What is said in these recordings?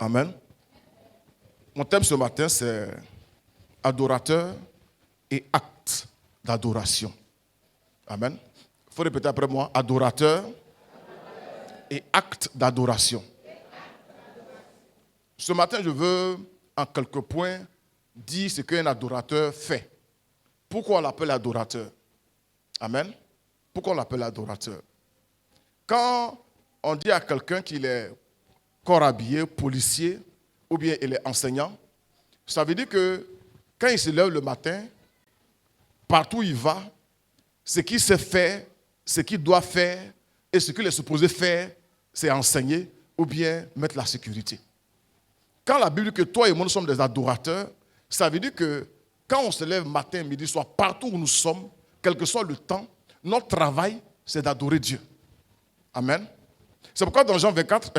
Amen. Mon thème ce matin, c'est adorateur et acte d'adoration. Amen. Il faut répéter après moi, adorateur et acte d'adoration. Ce matin, je veux, en quelques points, dire ce qu'un adorateur fait. Pourquoi on l'appelle adorateur? Amen. Pourquoi on l'appelle adorateur? Quand on dit à quelqu'un qu'il est corps habillé, policier, ou bien il est enseignant, ça veut dire que quand il se lève le matin, partout où il va, ce qu'il sait faire, ce qu'il doit faire et ce qu'il est supposé faire, c'est enseigner ou bien mettre la sécurité. Quand la Bible dit que toi et moi nous sommes des adorateurs, ça veut dire que quand on se lève matin, midi, soir, partout où nous sommes, quel que soit le temps, notre travail, c'est d'adorer Dieu. Amen. C'est pourquoi dans Jean 4,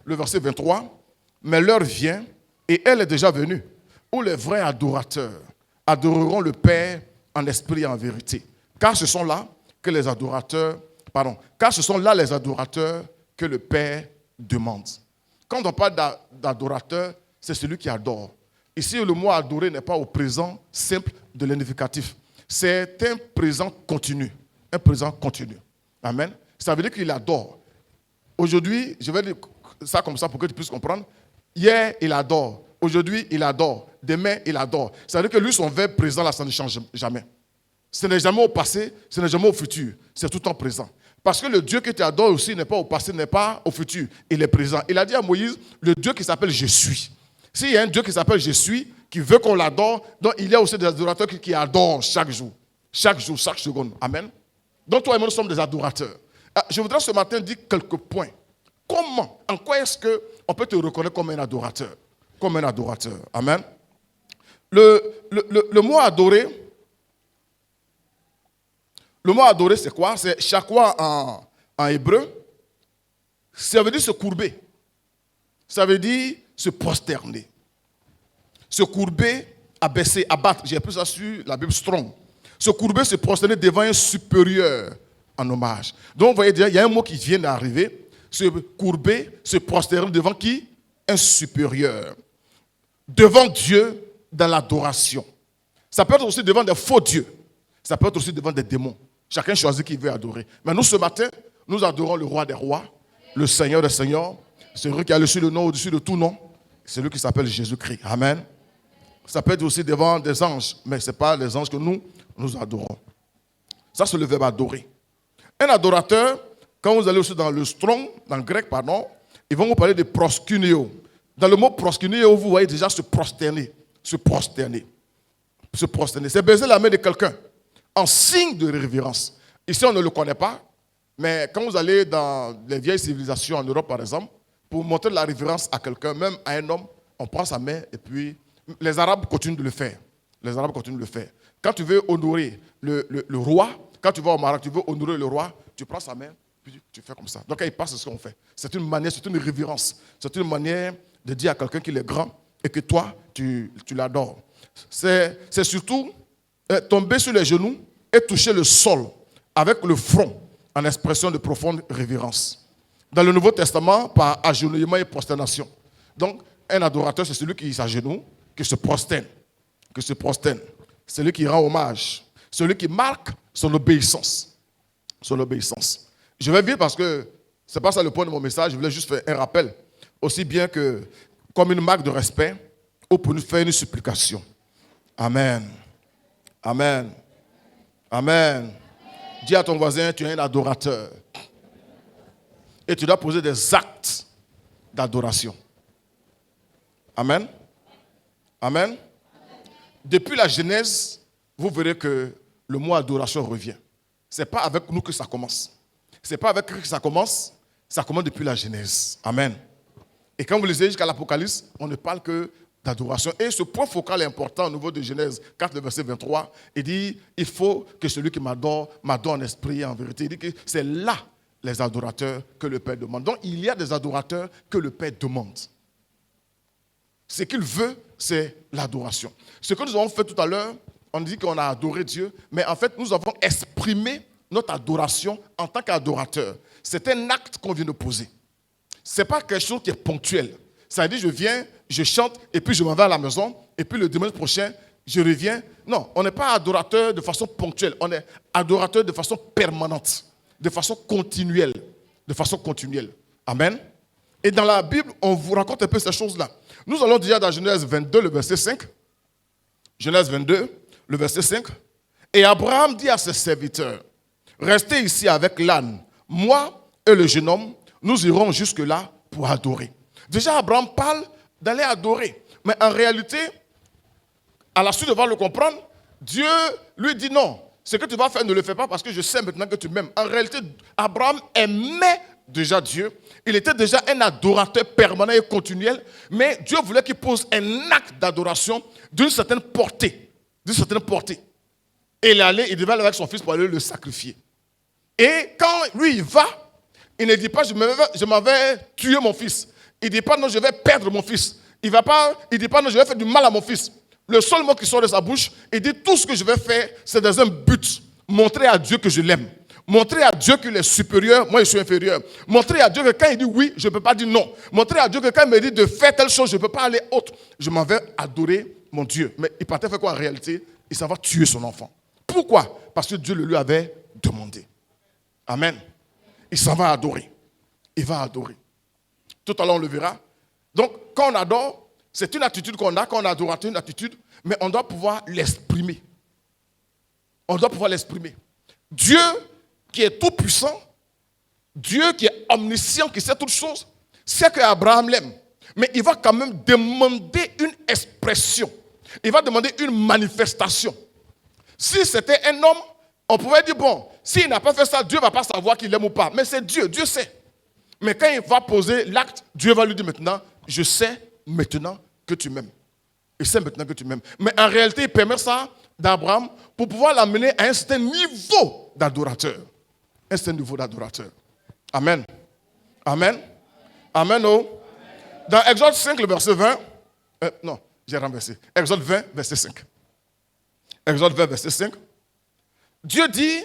le verset 23, mais l'heure vient, et elle est déjà venue, où les vrais adorateurs adoreront le Père en esprit et en vérité. Car ce sont là les adorateurs que le Père demande. Quand on parle d'adorateur, c'est celui qui adore. Ici, le mot adorer n'est pas au présent simple de l'indicatif. C'est un présent continu. Un présent continu. Amen. Ça veut dire qu'il adore. Aujourd'hui, je vais dire ça comme ça pour que tu puisses comprendre. Hier, il adore. Aujourd'hui, il adore. Demain, il adore. Ça veut dire que lui, son verbe présent, là, ça ne change jamais. Ce n'est jamais au passé, ce n'est jamais au futur. C'est tout le temps présent. Parce que le Dieu que tu adores aussi n'est pas au passé, n'est pas au futur. Il est présent. Il a dit à Moïse, le Dieu qui s'appelle Je suis. S'il y a un Dieu qui s'appelle Je suis, qui veut qu'on l'adore, donc il y a aussi des adorateurs qui adorent chaque jour, chaque seconde. Amen. Donc toi et moi, nous sommes des adorateurs. Je voudrais ce matin dire quelques points. Comment, en quoi est-ce qu'on peut te reconnaître comme un adorateur? Comme un adorateur. Amen. Le mot adorer, c'est quoi? C'est shakwa en hébreu. Ça veut dire se courber. Ça veut dire se prosterner. Se courber, abaisser, abattre. J'ai appris ça sur la Bible Strong. Se courber, se prosterner devant un supérieur en hommage. Donc, vous voyez, il y a un mot qui vient d'arriver. Se courber, se prosterner devant qui? Un supérieur. Devant Dieu dans l'adoration. Ça peut être aussi devant des faux dieux. Ça peut être aussi devant des démons. Chacun choisit qui veut adorer. Mais nous, ce matin, nous adorons le roi des rois, le Seigneur des seigneurs, celui qui a le nom au-dessus de tout nom, celui qui s'appelle Jésus-Christ. Amen. Ça peut être aussi devant des anges, mais ce n'est pas les anges que nous adorons. Ça, c'est le verbe adorer. Un adorateur, quand vous allez aussi dans le strong, dans le grec, ils vont vous parler de proskuneo. Dans le mot proskuneo, vous voyez déjà se prosterner. Se prosterner. Se prosterner. C'est baiser la main de quelqu'un en signe de révérence. Ici, on ne le connaît pas, mais quand vous allez dans les vieilles civilisations en Europe, par exemple, pour montrer de la révérence à quelqu'un, même à un homme, on prend sa main et puis les Arabes continuent de le faire. Les Arabes continuent de le faire. Quand tu veux honorer le roi, quand tu vas au Maroc, tu veux honorer le roi, tu prends sa main, puis tu fais comme ça. Donc quand il passe, c'est ce qu'on fait. C'est une manière, c'est une révérence. C'est une manière de dire à quelqu'un qu'il est grand et que toi, tu l'adores. C'est surtout tomber sur les genoux et toucher le sol avec le front en expression de profonde révérence. Dans le Nouveau Testament, par agenouillement et prosternation. Donc, un adorateur, c'est celui qui s'agenouille, qui se prosterne. Celui qui rend hommage. Celui qui marque son obéissance. Son obéissance. Je vais vite parce que ce n'est pas ça le point de mon message. Je voulais juste faire un rappel. Aussi bien que comme une marque de respect ou pour nous faire une supplication. Amen. Amen. Amen. Dis à ton voisin, tu es un adorateur. Et tu dois poser des actes d'adoration. Amen. Amen. Depuis la Genèse, vous verrez que le mot adoration revient. Ce n'est pas avec nous que ça commence. Ce n'est pas avec nous que ça commence depuis la Genèse. Amen. Et quand vous lisez jusqu'à l'Apocalypse, on ne parle que d'adoration. Et ce point focal est important au niveau de Genèse 4, verset 23. Il dit, il faut que celui qui m'adore en esprit et en vérité. Il dit que c'est là les adorateurs que le Père demande. Donc, il y a des adorateurs que le Père demande. Ce qu'il veut, c'est l'adoration. Ce que nous avons fait tout à l'heure, on dit qu'on a adoré Dieu, mais en fait, nous avons exprimé notre adoration en tant qu'adorateur. C'est un acte qu'on vient de poser. Ce n'est pas quelque chose qui est ponctuel. Ça dit, je viens, je chante, et puis je m'en vais à la maison, et puis le dimanche prochain, je reviens. Non, on n'est pas adorateur de façon ponctuelle, on est adorateur de façon permanente, de façon continuelle. De façon continuelle. Amen. Et dans la Bible, on vous raconte un peu ces choses-là. Nous allons déjà dans Genèse 22, le verset 5. Genèse 22, le verset 5. Et Abraham dit à ses serviteurs, restez ici avec l'âne. Moi et le jeune homme, nous irons jusque-là pour adorer. Déjà, Abraham parle d'aller adorer. Mais en réalité, à la suite de voir le comprendre, Dieu lui dit non. Ce que tu vas faire, ne le fais pas parce que je sais maintenant que tu m'aimes. En réalité, Abraham aimait déjà Dieu. Il était déjà un adorateur permanent et continuel. Mais Dieu voulait qu'il pose un acte d'adoration d'une certaine portée. D'une certaine portée. Et il devait aller avec son fils pour aller le sacrifier. Et quand lui, il va, il ne dit pas, je m'en vais tuer mon fils. Il ne dit pas, non, je vais perdre mon fils. Il ne dit pas, non, je vais faire du mal à mon fils. Le seul mot qui sort de sa bouche, il dit, tout ce que je vais faire, c'est dans un but. Montrer à Dieu que je l'aime. Montrer à Dieu qu'il est supérieur, moi je suis inférieur. Montrer à Dieu que quand il dit oui, je ne peux pas dire non. Montrer à Dieu que quand il me dit de faire telle chose, je ne peux pas aller autre. Je m'en vais adorer mon Dieu. Mais il partait faire quoi en réalité? Il s'en va tuer son enfant. Pourquoi? Parce que Dieu le lui avait demandé. Amen. Il s'en va adorer. Il va adorer. Tout à l'heure on le verra. Donc quand on adore, c'est une attitude qu'on a, quand on adore, une attitude, mais on doit pouvoir l'exprimer. On doit pouvoir l'exprimer. Dieu qui est tout puissant, Dieu qui est omniscient, qui sait toutes choses, sait qu'Abraham l'aime. Mais il va quand même demander une expression. Il va demander une manifestation. Si c'était un homme, on pouvait dire, bon, s'il n'a pas fait ça, Dieu ne va pas savoir qu'il l'aime ou pas. Mais c'est Dieu, Dieu sait. Mais quand il va poser l'acte, Dieu va lui dire maintenant, je sais maintenant que tu m'aimes. Je sais maintenant que tu m'aimes. Mais en réalité, il permet ça d'Abraham pour pouvoir l'amener à un certain niveau d'adorateur. Un certain niveau d'adorateur. Amen. Amen. Amen. Oh. Dans Exode 5, le verset 20. Non, j'ai renversé. Exode 20, verset 5. Exode 20, verset 5. Dieu dit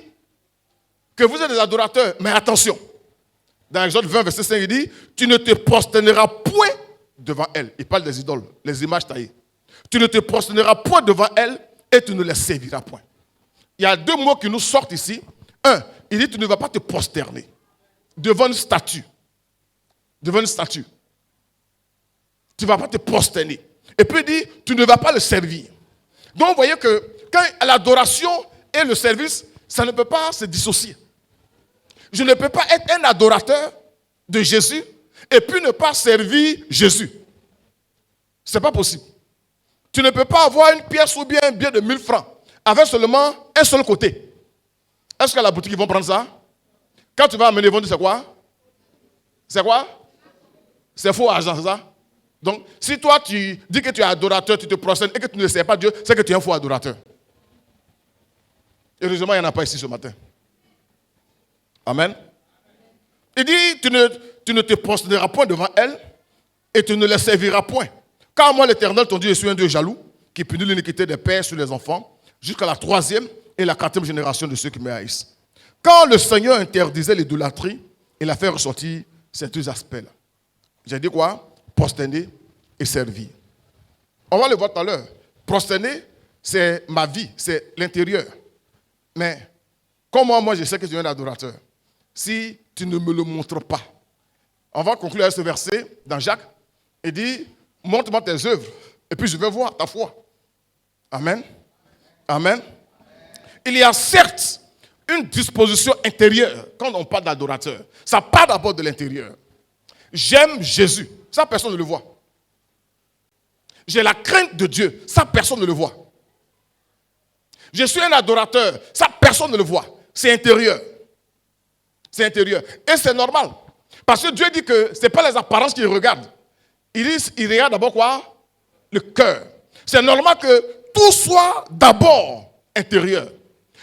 que vous êtes des adorateurs, mais attention. Dans Exode 20, verset 5, il dit, tu ne te prosterneras point devant elle. Il parle des idoles, les images taillées. Tu ne te prosterneras point devant elle et tu ne les serviras point. Il y a deux mots qui nous sortent ici. Un, il dit, tu ne vas pas te prosterner devant une statue. Devant une statue. Tu ne vas pas te prosterner. Et puis il dit, tu ne vas pas le servir. Donc vous voyez que quand l'adoration et le service, ça ne peut pas se dissocier. Je ne peux pas être un adorateur de Jésus et puis ne pas servir Jésus. Ce n'est pas possible. Tu ne peux pas avoir une pièce ou bien un billet de 1000 francs avec seulement un seul côté. Est-ce qu'à la boutique, ils vont prendre ça? Quand tu vas amener, ils vont dire c'est quoi? C'est quoi? C'est faux argent, c'est ça? Donc, si toi, tu dis que tu es adorateur, tu te prosternes et que tu ne sers pas Dieu, c'est que tu es un faux adorateur. Heureusement, il n'y en a pas ici ce matin. Amen. Il dit, tu ne te prosterneras point devant elle et tu ne les serviras point. Car moi, l'Éternel, ton Dieu, je suis un Dieu jaloux qui punit l'iniquité des pères sur les enfants jusqu'à la 3e et la 4e génération de ceux qui me haïssent. Quand le Seigneur interdisait l'idolâtrie, il a fait ressortir ces deux aspects-là. J'ai dit quoi? Prosterner et servir. On va le voir tout à l'heure. Prosterner, c'est ma vie, c'est l'intérieur. Mais comment moi je sais que tu es un adorateur? Si tu ne me le montres pas. On va conclure avec ce verset dans Jacques. Il dit, montre-moi tes œuvres et puis je vais voir ta foi. Amen. Amen. Il y a certes une disposition intérieure quand on parle d'adorateur. Ça part d'abord de l'intérieur. J'aime Jésus. Ça, personne ne le voit. J'ai la crainte de Dieu. Ça, personne ne le voit. Je suis un adorateur. Ça, personne ne le voit. C'est intérieur. C'est intérieur. Et c'est normal. Parce que Dieu dit que ce n'est pas les apparences qu'il regarde. Il regarde d'abord quoi? Le cœur. C'est normal que tout soit d'abord intérieur.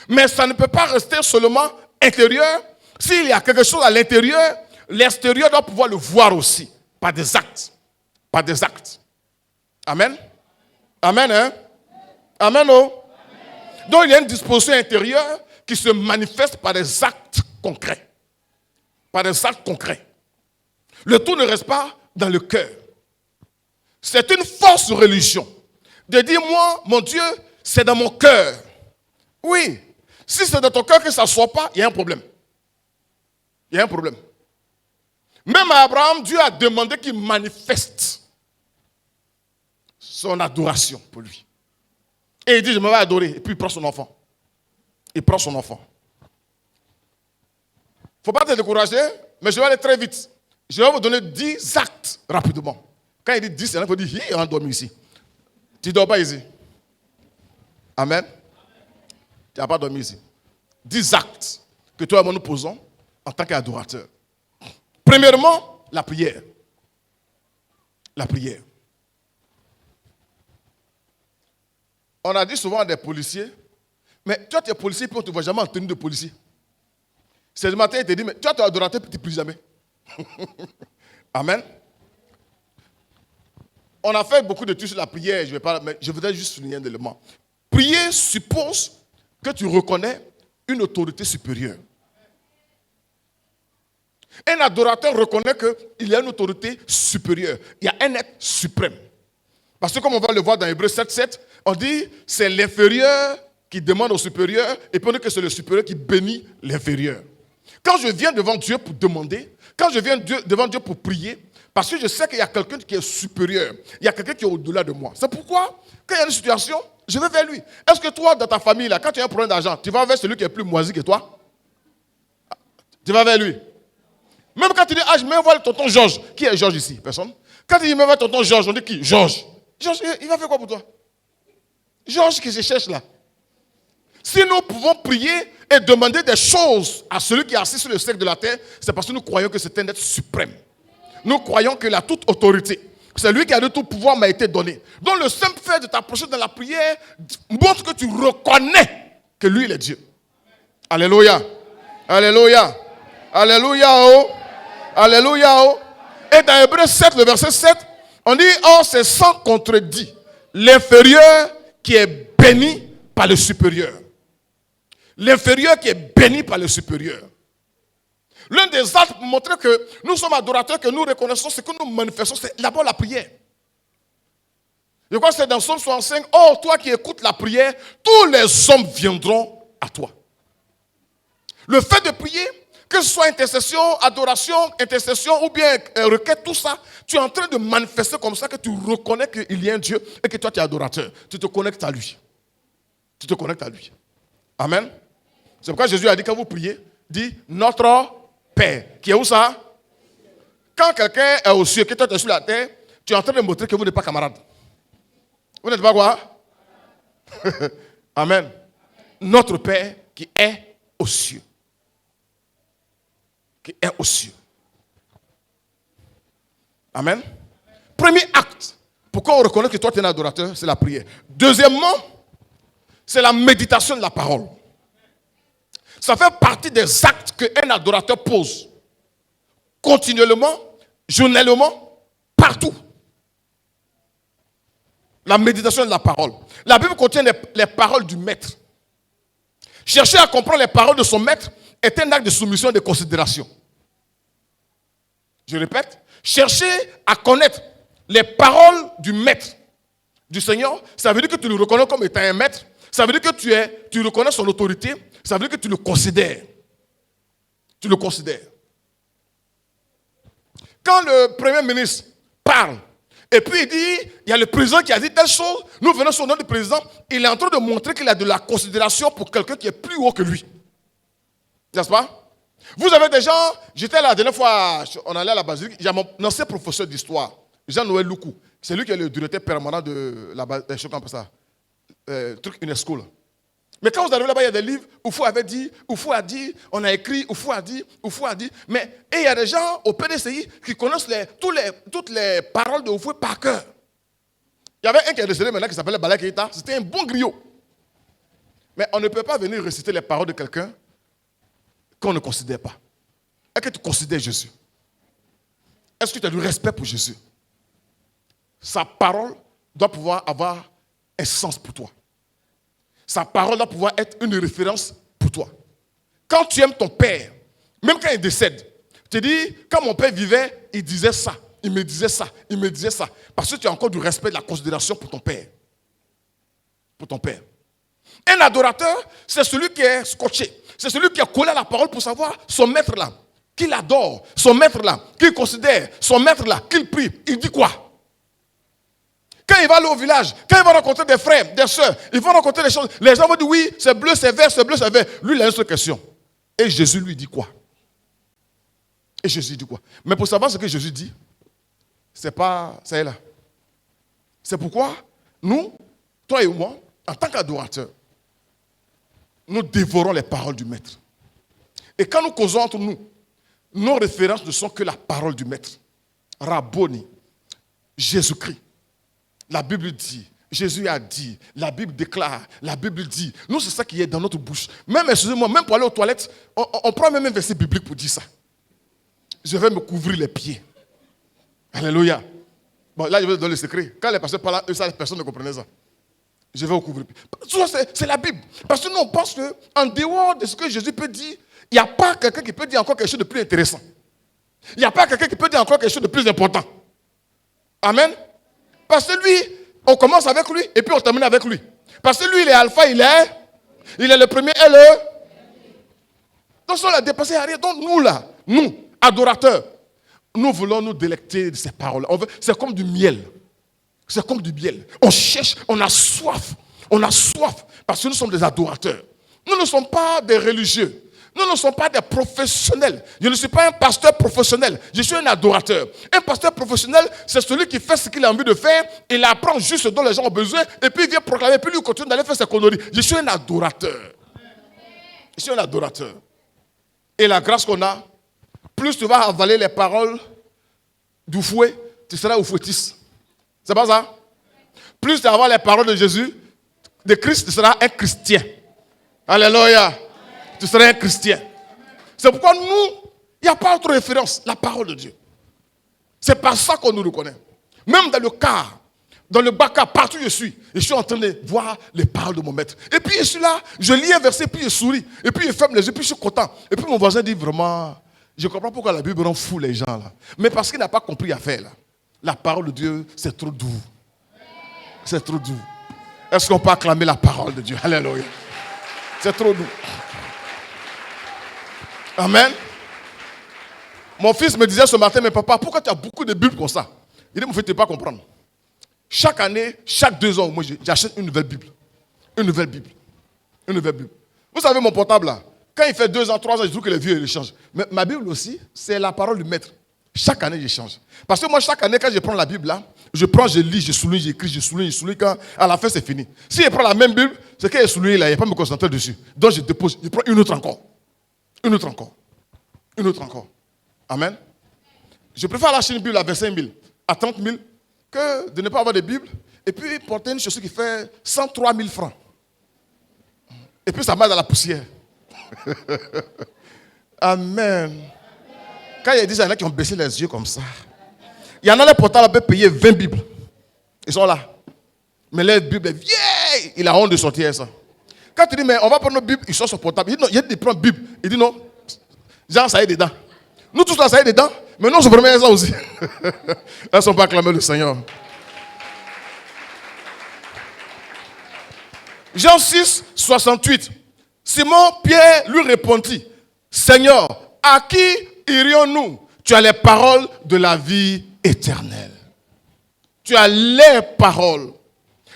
Mais ça ne peut pas rester seulement intérieur. S'il y a quelque chose à l'intérieur, l'extérieur doit pouvoir le voir aussi. Par des actes. Par des actes. Amen. Amen, hein? Amen, oh? Amen. Donc il y a une disposition intérieure qui se manifeste par des actes concrets. Par des actes concrets. Le tout ne reste pas dans le cœur. C'est une fausse religion. De dire, moi, mon Dieu, c'est dans mon cœur. Oui. Si c'est dans ton cœur que ça ne soit pas, il y a un problème. Il y a un problème. Même à Abraham, Dieu a demandé qu'il manifeste son adoration pour lui. Et il dit, je me vais adorer. Et puis il prend son enfant. Il prend son enfant. Il ne faut pas te décourager, mais je vais aller très vite. Je vais vous donner 10 actes rapidement. Quand il dit 10, il faut dire, il a dormi ici. Tu ne dors pas ici. Amen. Tu n'as pas dormi ici. 10 actes que toi et moi nous posons en tant qu'adorateurs. Premièrement, la prière. La prière. On a dit souvent à des policiers, mais toi tu es policier puis on ne te voit jamais en tenue de policier. C'est le matin, il te dit, mais toi tu es adorateur puis tu ne pries jamais. Amen. On a fait beaucoup d'études sur la prière, je voudrais juste souligner un élément. Prier suppose que tu reconnais une autorité supérieure. Un adorateur reconnaît qu'il y a une autorité supérieure. Il y a un être suprême. Parce que comme on va le voir dans Hébreux 7:7, on dit c'est l'inférieur qui demande au supérieur et puis on dit que c'est le supérieur qui bénit l'inférieur. Quand je viens devant Dieu pour demander, quand je viens devant Dieu pour prier, parce que je sais qu'il y a quelqu'un qui est supérieur, il y a quelqu'un qui est au-delà de moi. C'est pourquoi, quand il y a une situation, je vais vers lui. Est-ce que toi, dans ta famille, là, quand tu as un problème d'argent, tu vas vers celui qui est plus moisi que toi? Tu vas vers lui. Même quand tu dis, je me vois le tonton Georges. Qui est Georges ici? Personne. Quand tu dis, me vois tonton Georges, on dit qui? Georges. Georges, il va faire quoi pour toi? Georges qui se cherche là. Si nous pouvons prier et demander des choses à celui qui est assis sur le cercle de la terre, c'est parce que nous croyons que c'est un être suprême. Nous croyons qu'il a toute autorité. C'est lui qui a de tout pouvoir m'a été donné. Donc le simple fait de t'approcher dans la prière montre que tu reconnais que lui, il est Dieu. Alléluia. Alléluia. Alléluia. Oh. Alléluia. Oh. Et dans Hébreux 7, le verset 7, on dit, c'est sans contredit l'inférieur qui est béni par le supérieur. L'inférieur qui est béni par le supérieur. L'un des actes pour montrer que nous sommes adorateurs, que nous reconnaissons ce que nous manifestons, c'est d'abord la prière. Je crois que c'est dans Psaume 65, toi qui écoutes la prière, tous les hommes viendront à toi. Le fait de prier, que ce soit intercession, adoration, intercession ou bien requête, tout ça, tu es en train de manifester comme ça que tu reconnais qu'il y a un Dieu et que toi tu es adorateur. Tu te connectes à lui. Tu te connectes à lui. Amen. C'est pourquoi Jésus a dit quand vous priez, dit notre Père. Qui est où ça? Quand quelqu'un est aux cieux, que toi tu es sur la terre, tu es en train de montrer que vous n'êtes pas camarades. Vous n'êtes pas quoi? Amen. Notre Père qui est aux cieux. Qui est aux cieux. Amen. Premier acte. Pourquoi on reconnaît que toi tu es un adorateur? C'est la prière. Deuxièmement, c'est la méditation de la parole. Ça fait partie des actes qu'un adorateur pose. Continuellement, journellement, partout. La méditation de la parole. La Bible contient les paroles du maître. Chercher à comprendre les paroles de son maître est un acte de soumission et de considération. Je répète, chercher à connaître les paroles du maître, du Seigneur, ça veut dire que tu le reconnais comme étant un maître. Ça veut dire que tu reconnais son autorité. Ça veut dire que tu le considères. Tu le considères. Quand le Premier ministre parle, et puis il dit, il y a le président qui a dit telle chose, nous venons sur le nom du président, il est en train de montrer qu'il a de la considération pour quelqu'un qui est plus haut que lui. N'est-ce pas? Vous avez des gens, j'étais la dernière fois, on allait à la basilique, il y a mon ancien professeur d'histoire, Jean-Noël Loukou, c'est lui qui est le directeur permanent de la basilique, je sais pas ça, truc UNESCO là. Mais quand vous arrivez là-bas, il y a des livres, Oufou avait dit, Oufou a dit, on a écrit, Oufou a dit, Oufou a dit. Mais il y a des gens au PDCI qui connaissent toutes les paroles de Oufou par cœur. Il y avait un qui est décédé maintenant qui s'appelait Bala Keïta. C'était un bon griot. Mais on ne peut pas venir réciter les paroles de quelqu'un qu'on ne considère pas. Est-ce que tu considères Jésus? Est-ce que tu as du respect pour Jésus? Sa parole doit pouvoir avoir un sens pour toi. Sa parole doit pouvoir être une référence pour toi. Quand tu aimes ton père, même quand il décède, tu te dis, quand mon père vivait, il disait ça. il me disait ça, il me disait ça. Parce que tu as encore du respect, de la considération pour ton père. Pour ton père. Un adorateur, c'est celui qui est scotché. C'est celui qui a collé à la parole pour savoir son maître là, qu'il adore, son maître là, qu'il considère, son maître là, qu'il prie. Il dit quoi? Quand il va aller au village, quand il va rencontrer des frères, des soeurs, il va rencontrer des choses. Les gens vont dire oui, c'est bleu, c'est vert, c'est bleu, c'est vert. Lui, il a une seule question. Et Jésus lui dit quoi? Et Jésus dit quoi? Mais pour savoir ce que Jésus dit, c'est pas, ça est là. C'est pourquoi nous, toi et moi, en tant qu'adorateurs, nous dévorons les paroles du Maître. Et quand nous causons entre nous, nos références ne sont que la parole du Maître. Rabboni, Jésus-Christ. La Bible dit, Jésus a dit, la Bible déclare, la Bible dit. Nous, c'est ça qui est dans notre bouche. Même, excusez-moi, même pour aller aux toilettes, on prend même un verset biblique pour dire ça. Je vais me couvrir les pieds. Alléluia. Bon, là, je vais vous donner le secret. Quand les pasteurs parlent, ça, personne ne comprenait ça. Je vais vous couvrir. C'est la Bible. Parce que nous, on pense qu'en dehors de ce que Jésus peut dire, il n'y a pas quelqu'un qui peut dire encore quelque chose de plus intéressant. Il n'y a pas quelqu'un qui peut dire encore quelque chose de plus important. Amen. Parce que lui, on commence avec lui et puis on termine avec lui. Parce que lui, il est alpha, il est le premier et le. Donc, si on l'a dépassé, rien. Donc, nous, là, nous, adorateurs, nous voulons nous délecter de ces paroles. C'est comme du miel. C'est comme du miel. On cherche, on a soif. On a soif parce que nous sommes des adorateurs. Nous ne sommes pas des religieux. Nous ne sommes pas des professionnels. Je ne suis pas un pasteur professionnel. Je suis un adorateur. Un pasteur professionnel, c'est celui qui fait ce qu'il a envie de faire. Il apprend juste ce dont les gens ont besoin. Et puis il vient proclamer. Puis lui continue d'aller faire ses conneries. Je suis un adorateur. Je suis un adorateur. Et la grâce qu'on a, plus tu vas avaler les paroles du fouet, tu seras au fouettis. C'est pas ça? Plus tu vas avoir les paroles de Jésus, de Christ, tu seras un chrétien. Alléluia. Tu seras un chrétien. C'est pourquoi nous, il n'y a pas autre référence, la parole de Dieu. C'est par ça qu'on nous reconnaît. Même dans le car, dans le bac, partout où je suis en train de voir les paroles de mon maître. Et puis je suis là, je lis un verset, puis je souris. Et puis je ferme les yeux, puis je suis content. Et puis mon voisin dit vraiment, je comprends pourquoi la Bible rend fou les gens là. Mais parce qu'il n'a pas compris à faire là. La parole de Dieu, c'est trop doux. C'est trop doux. Est-ce qu'on peut acclamer la parole de Dieu? Alléluia. C'est trop doux. Amen. Mon fils me disait ce matin, mais papa, pourquoi tu as beaucoup de Bibles comme ça? Il dit, mon fils, tu ne peux pas comprendre. Chaque année, chaque 2 ans, moi, j'achète une nouvelle Bible. Une nouvelle Bible. Une nouvelle Bible. Vous savez, mon portable là, quand il fait 2 ans, 3 ans, je trouve que les vieux, ils changent. Mais ma Bible aussi, c'est la parole du maître. Chaque année, je change. Parce que moi, chaque année, quand je prends la Bible là, je prends, je lis, je souligne, j'écris, je souligne, quand à la fin, c'est fini. Si je prends la même Bible, c'est qu'elle est soulignée là, il n'y a pas à me concentrer dessus. Donc, je dépose, je prends une autre encore. Une autre encore. Une autre encore. Amen. Je préfère lâcher une Bible à 25 000, à 30 000, que de ne pas avoir de Bible et puis porter une chaussure qui fait 103 000 francs. Et puis ça marche dans la poussière. Amen. Quand il y a des gens qui ont baissé les yeux comme ça, il y en a les portables peuvent payer 20 Bibles. Ils sont là. Mais les Bibles est vieille. Il a honte de sortir ça. Quand tu dis, mais on va prendre nos Bibles, ils sont sur portable. Il dit non, il prend Bible. Il dit non. Genre, ça y est dedans. Nous tous là, ça y est dedans. Mais non, je promets ça aussi. Elles ne sont pas acclamées le Seigneur. Jean 6, 68. Simon Pierre lui répondit, Seigneur, à qui irions-nous? Tu as les paroles de la vie éternelle. Tu as les paroles.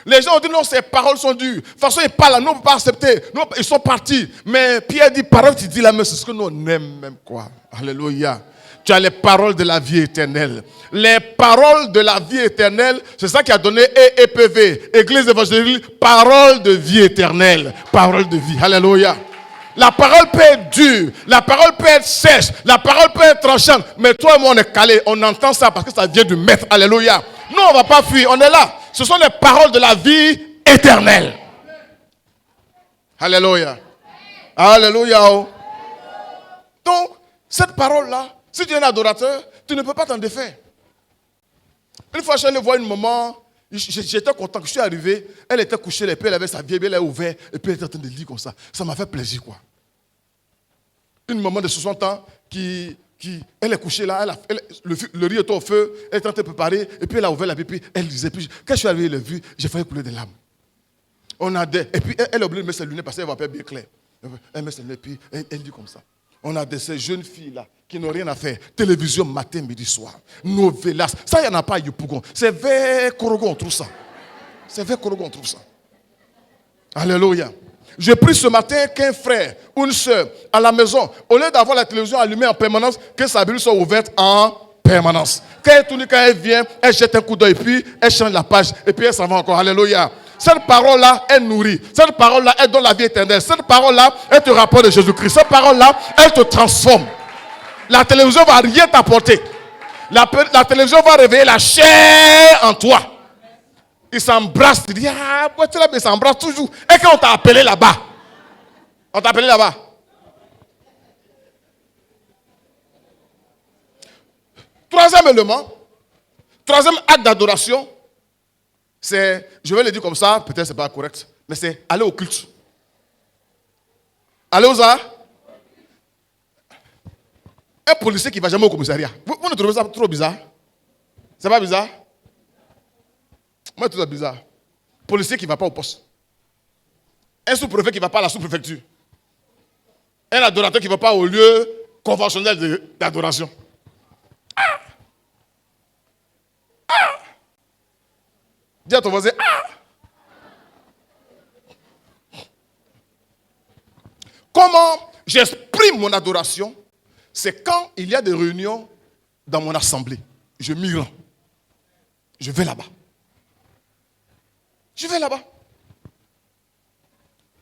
Les gens ont dit non, ces paroles sont dures. De toute façon, ils parlent, nous on ne peut pas accepter. Nous, ils sont partis. Mais Pierre dit, parole, tu dis la même, c'est ce que nous on aime même quoi. Alléluia. Tu as les paroles de la vie éternelle. Les paroles de la vie éternelle, c'est ça qui a donné EPV, Église évangélique, parole de vie éternelle. Parole de vie. Alléluia. La parole peut être dure, la parole peut être sèche, la parole peut être tranchante. Mais toi et moi, on est calé, on entend ça parce que ça vient du maître. Alléluia. Nous, on ne va pas fuir, on est là. Ce sont les paroles de la vie éternelle. Alléluia. Alléluia. Donc, cette parole-là, si tu es un adorateur, tu ne peux pas t'en défaire. Une fois, je suis allé voir une maman, j'étais content que je suis arrivé, elle était couchée, les pieds, elle avait sa vieille, elle est ouverte, et puis elle était en train de lire comme ça. Ça m'a fait plaisir, quoi. Une maman de 60 ans qui Elle est couchée là, le riz était au feu, elle est en train de préparer, et puis elle a ouvert la Bible, elle lisait. Puis quand je suis arrivé, elle a vu, j'ai failli couler des larmes. Et puis elle a oublié de mettre ses lunettes parce qu'elle va pas bien clair. Elle met ses lunettes, puis elle dit comme ça. On a ces jeunes filles là qui n'ont rien à faire. Télévision matin, midi, soir. Novelas. Ça, il n'y en a pas à Yopougon. C'est vers Korogo, on trouve ça. C'est vers Korogo, on trouve ça. Alléluia. J'ai pris ce matin qu'un frère ou une soeur à la maison, au lieu d'avoir la télévision allumée en permanence, que sa Bible soit ouverte en permanence. Quand elle tourne, quand elle vient, elle jette un coup d'œil, puis elle change la page, et puis elle s'en va encore. Alléluia. Cette parole-là, elle nourrit. Cette parole-là, elle donne la vie éternelle. Cette parole-là, elle te rapporte de Jésus-Christ. Cette parole-là, elle te transforme. La télévision ne va rien t'apporter. La télévision va réveiller la chair en toi. Il s'embrasse. Il dit, ah, pourquoi tu es là? Mais il s'embrasse toujours. Et quand on t'a appelé là-bas? On t'a appelé là-bas. Troisième élément, troisième acte d'adoration, c'est, je vais le dire comme ça, peut-être ce n'est pas correct, mais c'est aller au culte. Aller aux arts. Un policier qui ne va jamais au commissariat. Vous ne trouvez ça trop bizarre? C'est pas bizarre? Moi, je trouve ça bizarre. Policier qui ne va pas au poste. Un sous-préfet qui ne va pas à la sous-préfecture. Un adorateur qui ne va pas au lieu conventionnel d'adoration. Ah! Ah! Dis à ton voisin, ah! Comment j'exprime mon adoration? C'est quand il y a des réunions dans mon assemblée. Je m'y rends. Je vais là-bas. Je vais là-bas.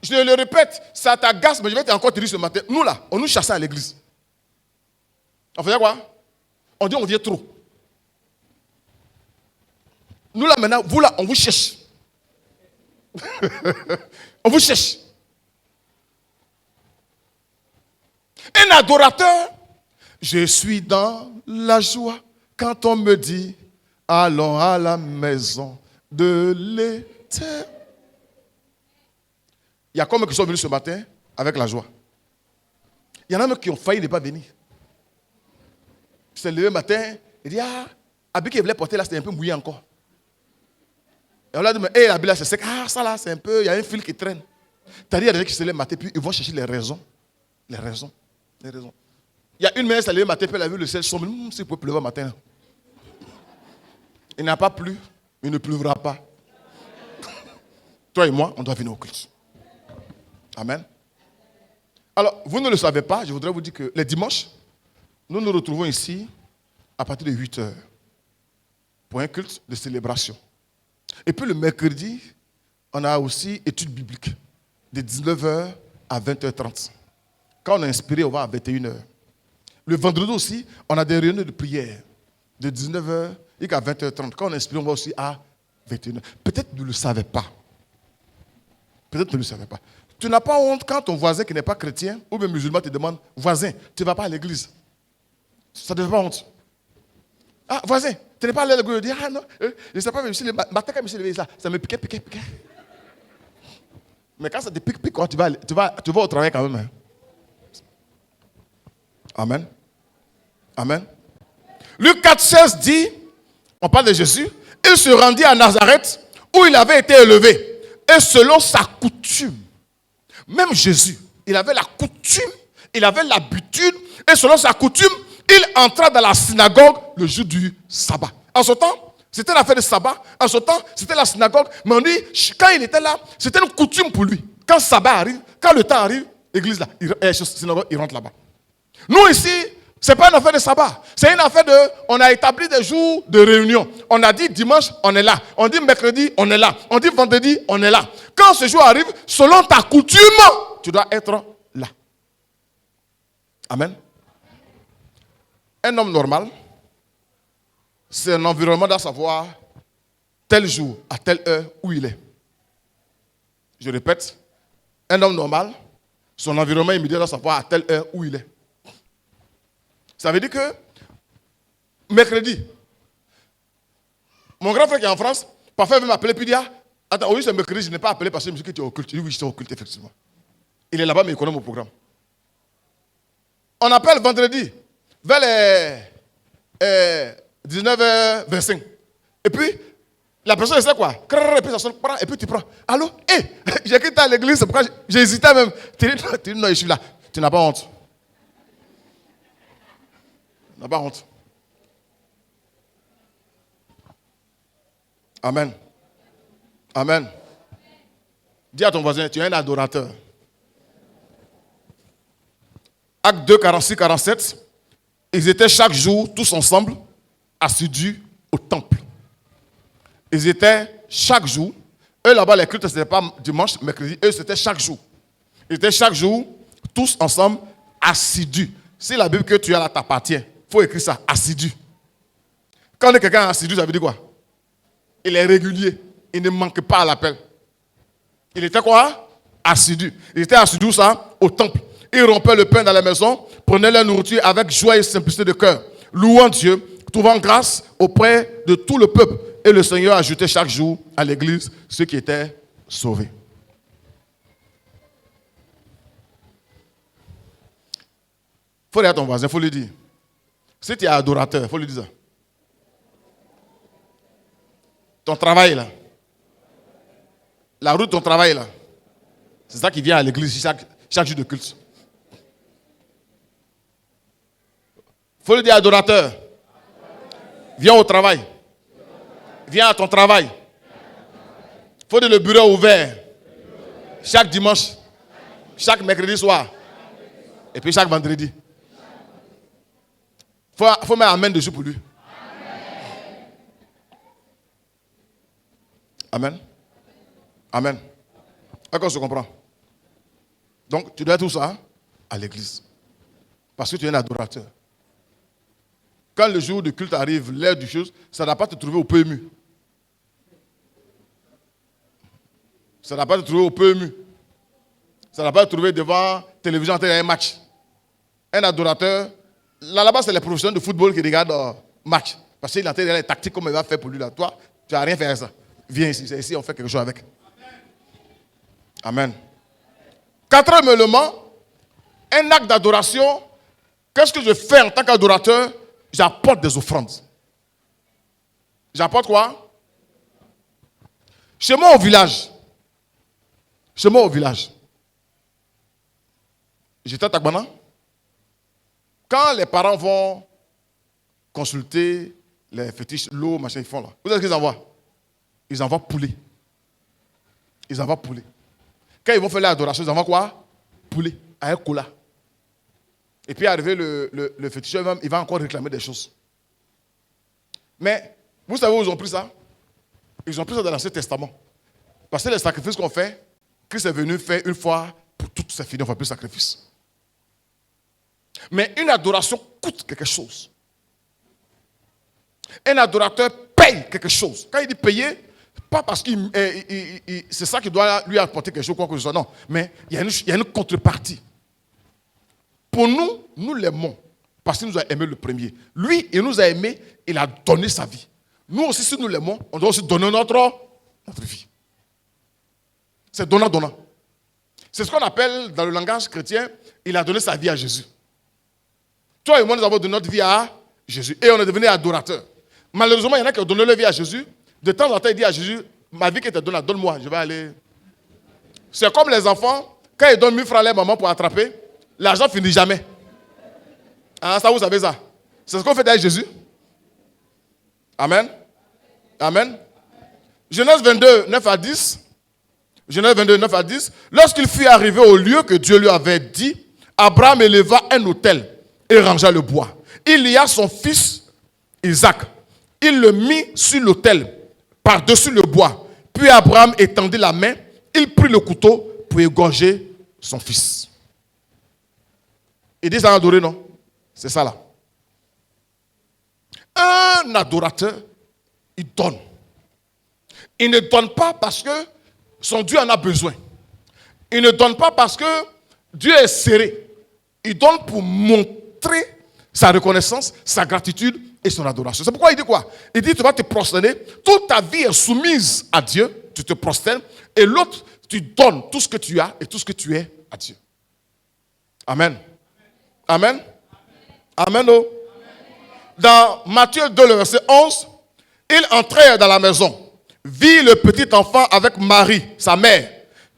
Je le répète, ça t'agace, mais je vais encore te dire ce matin. Nous là, on nous chassait à l'église. On faisait quoi? On dit on vient trop. Nous là maintenant, vous là, on vous cherche. On vous cherche. Un adorateur, je suis dans la joie quand on me dit allons à la maison de l'Éternel. Il y a combien qui sont venus ce matin avec la joie? Il y en a même qui ont failli ne pas venir. Je suis levé le matin, il dit ah, l'habit qu'il voulait porter là, c'était un peu mouillé encore. Et on l'a dit, mais hey, l'habit là, c'est sec. Ah, ça là, c'est un peu, il y a un fil qui traîne. T'as dit, il y a des gens qui se lèvent le matin, puis ils vont chercher les raisons. Les raisons. Les raisons. Il y a une mère qui s'est levée le matin, puis elle a vu le ciel sombre. S'il peut pleuvoir le matin. Il n'a pas plu, il ne pleuvra pas. Toi et moi, on doit venir au culte. Amen. Alors, vous ne le savez pas, je voudrais vous dire que les dimanches, nous nous retrouvons ici à partir de 8 heures pour un culte de célébration. Et puis le mercredi, on a aussi études bibliques de 19h à 20h30. Quand on est inspiré, on va à 21h. Le vendredi aussi, on a des réunions de prière de 19h jusqu'à 20h30. Quand on est inspiré, on va aussi à 21h. Peut-être que vous ne le savez pas. Peut-être que vous ne le savez pas. Tu n'as pas honte quand ton voisin qui n'est pas chrétien ou même musulman te demande, voisin, tu ne vas pas à l'église. Ça ne te fait pas honte. Ah, voisin, tu n'es pas allé à l'église. Ah non, je ne sais pas, mais le matin quand je me suis levé, ça me piquait. Mais quand ça te pique, tu vas au travail quand même. Hein. Amen. Amen. Luc 4,16 dit, on parle de Jésus, il se rendit à Nazareth où il avait été élevé. Et selon sa coutume, même Jésus, il avait la coutume, il avait l'habitude, et selon sa coutume, il entra dans la synagogue le jour du sabbat. En ce temps, c'était l'affaire de sabbat. En ce temps, c'était la synagogue. Mais on dit, quand il était là, c'était une coutume pour lui. Quand sabbat arrive, quand le temps arrive, l'église là, synagogue, il rentre là-bas. Nous ici, ce n'est pas une affaire de sabbat. C'est une affaire de, on a établi des jours de réunion. On a dit dimanche, on est là. On dit mercredi, on est là. On dit vendredi, on est là. Quand ce jour arrive, selon ta coutume, tu dois être là. Amen. Un homme normal, c'est un environnement doit savoir tel jour, à telle heure, où il est. Je répète, un homme normal, son environnement immédiat doit savoir à telle heure où il est. Ça veut dire que mercredi, mon grand frère qui est en France, parfois il veut m'appeler puis il dit, attends, oui c'est mercredi, je n'ai pas appelé parce que je me suis dit que tu es occulte. Je dis oui, je suis occulte effectivement. Il est là-bas mais il connaît mon programme. On appelle vendredi. vers les 19h25. Et puis, la personne, elle sait quoi? Et puis ça sonne, et puis tu prends. Allô? Hé, j'ai quitté à l'église, c'est pourquoi j'ai hésité même. Tu dis, non, je suis là. Tu n'as pas honte. Tu n'as pas honte. Amen. Amen. Dis à ton voisin, tu es un adorateur. Acte 2, 46, 47. Ils étaient chaque jour, tous ensemble, assidus au temple. Ils étaient chaque jour. Eux, là-bas, les cultes, ce n'était pas dimanche, mercredi. Eux, c'était chaque jour. Ils étaient chaque jour, tous ensemble, assidus. Si la Bible que tu as là t'appartient, il faut écrire ça, assidu. Quand on est quelqu'un assidu, ça veut dire quoi? Il est régulier. Il ne manque pas à l'appel. Il était quoi? Assidu. Il était assidu, ça, au temple. Ils rompaient le pain dans la maison, prenaient leur nourriture avec joie et simplicité de cœur, louant Dieu, trouvant grâce auprès de tout le peuple. Et le Seigneur ajoutait chaque jour à l'église ceux qui étaient sauvés. Il faut dire à ton voisin, il faut lui dire. Si tu es adorateur, il faut lui dire ça. Ton travail là, la route de ton travail là, c'est ça qui vient à l'église chaque jour de culte. Il faut lui dire adorateur. Viens au travail. Viens à ton travail. Il faut dire le bureau ouvert. Chaque dimanche. Chaque mercredi soir. Et puis chaque vendredi. Il faut mettre amen dessus pour lui. Amen. Amen. Est-ce qu'on se comprend? Donc, tu dois tout ça à l'église. Parce que tu es un adorateur. Quand le jour du culte arrive, l'heure du chose, ça ne va pas te trouver au PMU. Ça ne va pas te trouver au PMU. Ça ne va pas te trouver devant télévision en train de un match. Un adorateur, là-bas, c'est les professionnels de football qui regardent le match. Parce qu'il est en train de regarder les tactiques comme il va faire pour lui là. Toi, tu n'as rien fait à ça. Viens ici, c'est ici, on fait quelque chose avec. Amen. Quatrième élément, un acte d'adoration. Qu'est-ce que je fais en tant qu'adorateur? J'apporte des offrandes. J'apporte quoi? Chez moi au village. Chez moi au village. J'étais à Tagbana. Quand les parents vont consulter les fétiches, l'eau, machin, ils font là. Vous savez ce qu'ils envoient? Ils envoient poulet. Ils envoient poulet. Quand ils vont faire l'adoration, ils envoient quoi? Poulet, avec cola. Et puis arrivé le féticheur, il va encore réclamer des choses. Mais, vous savez où ils ont pris ça? Ils ont pris ça dans l'Ancien Testament. Parce que les sacrifices qu'on fait, Christ est venu faire une fois pour toutes ces fini, on ne fait plus de sacrifices. Mais une adoration coûte quelque chose. Un adorateur paye quelque chose. Quand il dit payer, pas parce que c'est ça qui doit lui apporter quelque chose, quoi que ce soit, non. Mais il y a une contrepartie. Pour nous, nous l'aimons parce qu'il nous a aimé le premier. Lui, il nous a aimés, il a donné sa vie. Nous aussi, si nous l'aimons, on doit aussi donner notre vie. C'est donnant-donnant. C'est ce qu'on appelle, dans le langage chrétien, il a donné sa vie à Jésus. Toi et moi, nous avons donné notre vie à Jésus. Et on est devenu adorateurs. Malheureusement, il y en a qui ont donné leur vie à Jésus. De temps en temps, il dit à Jésus, ma vie qui te donne, donne-moi, je vais aller. C'est comme les enfants, quand ils donnent 1000 francs à leur maman pour attraper, l'argent finit jamais. Ah, ça, vous savez ça. C'est ce qu'on fait avec Jésus. Amen. Amen. Genèse 22, 9 à 10. Genèse 22, 9 à 10. Lorsqu'il fut arrivé au lieu que Dieu lui avait dit, Abraham éleva un autel et rangea le bois. Il lia son fils Isaac. Il le mit sur l'autel, par-dessus le bois. Puis Abraham étendit la main. Il prit le couteau pour égorger son fils. Il dit ça à adorer, non? C'est ça là. Un adorateur, il donne. Il ne donne pas parce que son Dieu en a besoin. Il ne donne pas parce que Dieu est serré. Il donne pour montrer sa reconnaissance, sa gratitude et son adoration. C'est pourquoi il dit quoi? Il dit tu vas te prosterner. Toute ta vie est soumise à Dieu. Tu te prosternes. Et l'autre, tu donnes tout ce que tu as et tout ce que tu es à Dieu. Amen. Amen. Amen. Oh. Dans Matthieu 2, le verset 11, ils entrèrent dans la maison, vit le petit enfant avec Marie, sa mère.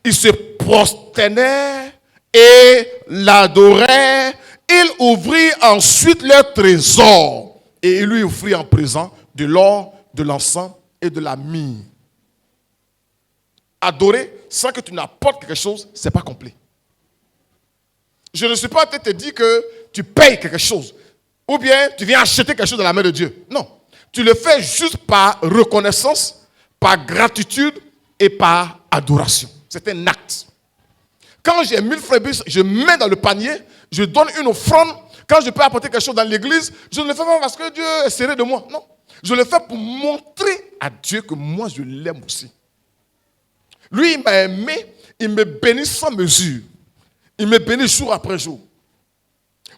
Ils se prosternaient et l'adoraient. Il ouvrit ensuite leur trésor et il lui offrit en présent de l'or, de l'encens et de la myrrhe. Adorer sans que tu n'apportes quelque chose, ce n'est pas complet. Je ne suis pas en train de te dire que tu payes quelque chose ou bien tu viens acheter quelque chose dans la main de Dieu. Non. Tu le fais juste par reconnaissance, par gratitude et par adoration. C'est un acte. Quand j'ai 1000 frébus, je mets dans le panier, je donne une offrande. Quand je peux apporter quelque chose dans l'église, je ne le fais pas parce que Dieu est serré de moi. Non. Je le fais pour montrer à Dieu que moi, je l'aime aussi. Lui, il m'a aimé, il me bénit sans mesure. Il me bénit jour après jour.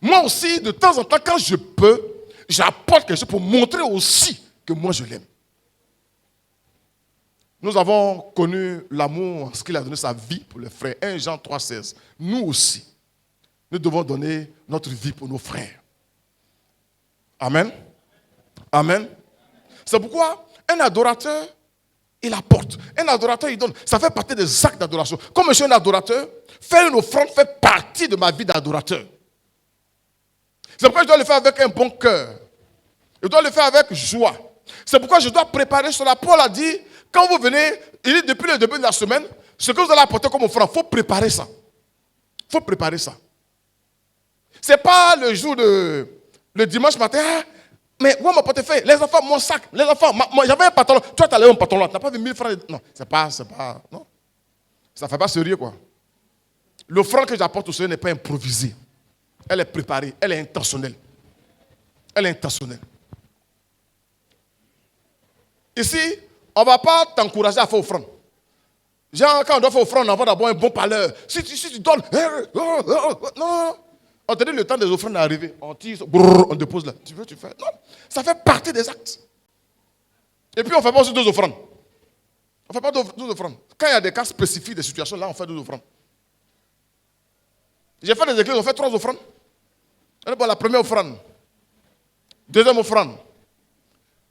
Moi aussi, de temps en temps, quand je peux, j'apporte quelque chose pour montrer aussi que moi, je l'aime. Nous avons connu l'amour, ce qu'il a donné sa vie pour les frères. 1 Jean 3,16. Nous aussi, nous devons donner notre vie pour nos frères. Amen. Amen. C'est pourquoi un adorateur, il apporte. Un adorateur, il donne. Ça fait partie des actes d'adoration. Comme je suis un adorateur, faire une offrande fait partie de ma vie d'adorateur. C'est pourquoi je dois le faire avec un bon cœur. Je dois le faire avec joie. C'est pourquoi je dois préparer cela. Paul a dit, quand vous venez, il dit depuis le début de la semaine, ce que vous allez apporter comme offrande, il faut préparer ça. Il faut préparer ça. Ce n'est pas le jour de... Le dimanche matin, mais moi, mon portefeuille, les enfants, mon sac, les enfants, j'avais un pantalon. Toi, tu as levé un pantalon. Tu n'as pas vu 1000 francs. Non, c'est pas, non. Ça ne fait pas sérieux, quoi. L'offrande que j'apporte au Seigneur n'est pas improvisée. Elle est préparée, elle est intentionnelle. Elle est intentionnelle. Ici, on ne va pas t'encourager à faire offrande. Genre, quand on doit faire offrande, on va d'abord un bon parleur. Si tu donnes, non. On te dit le temps des offrandes d'arriver. On tire, on dépose là. Tu veux, tu fais. Non, ça fait partie des actes. Et puis on ne fait pas aussi 2 offrandes. On ne fait pas 2 offrandes. Quand il y a des cas spécifiques, des situations, là, on fait 2 offrandes. J'ai fait des églises, on fait 3 offrandes. Bon, la première offrande. Deuxième offrande.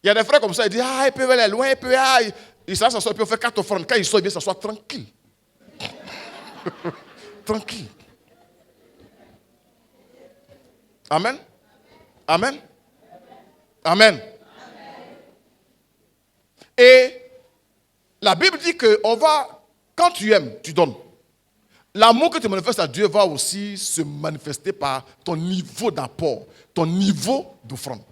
Il y a des frères comme ça, ils disent, il peut aller loin, il peut aller. Il s'assoit, puis on fait 4 offrandes. Quand il sort, il vient s'asseoir tranquille. Tranquille. Amen. Amen. Amen. Et la Bible dit que quand tu aimes, tu donnes. L'amour que tu manifestes à Dieu va aussi se manifester par ton niveau d'apport, ton niveau d'offrande.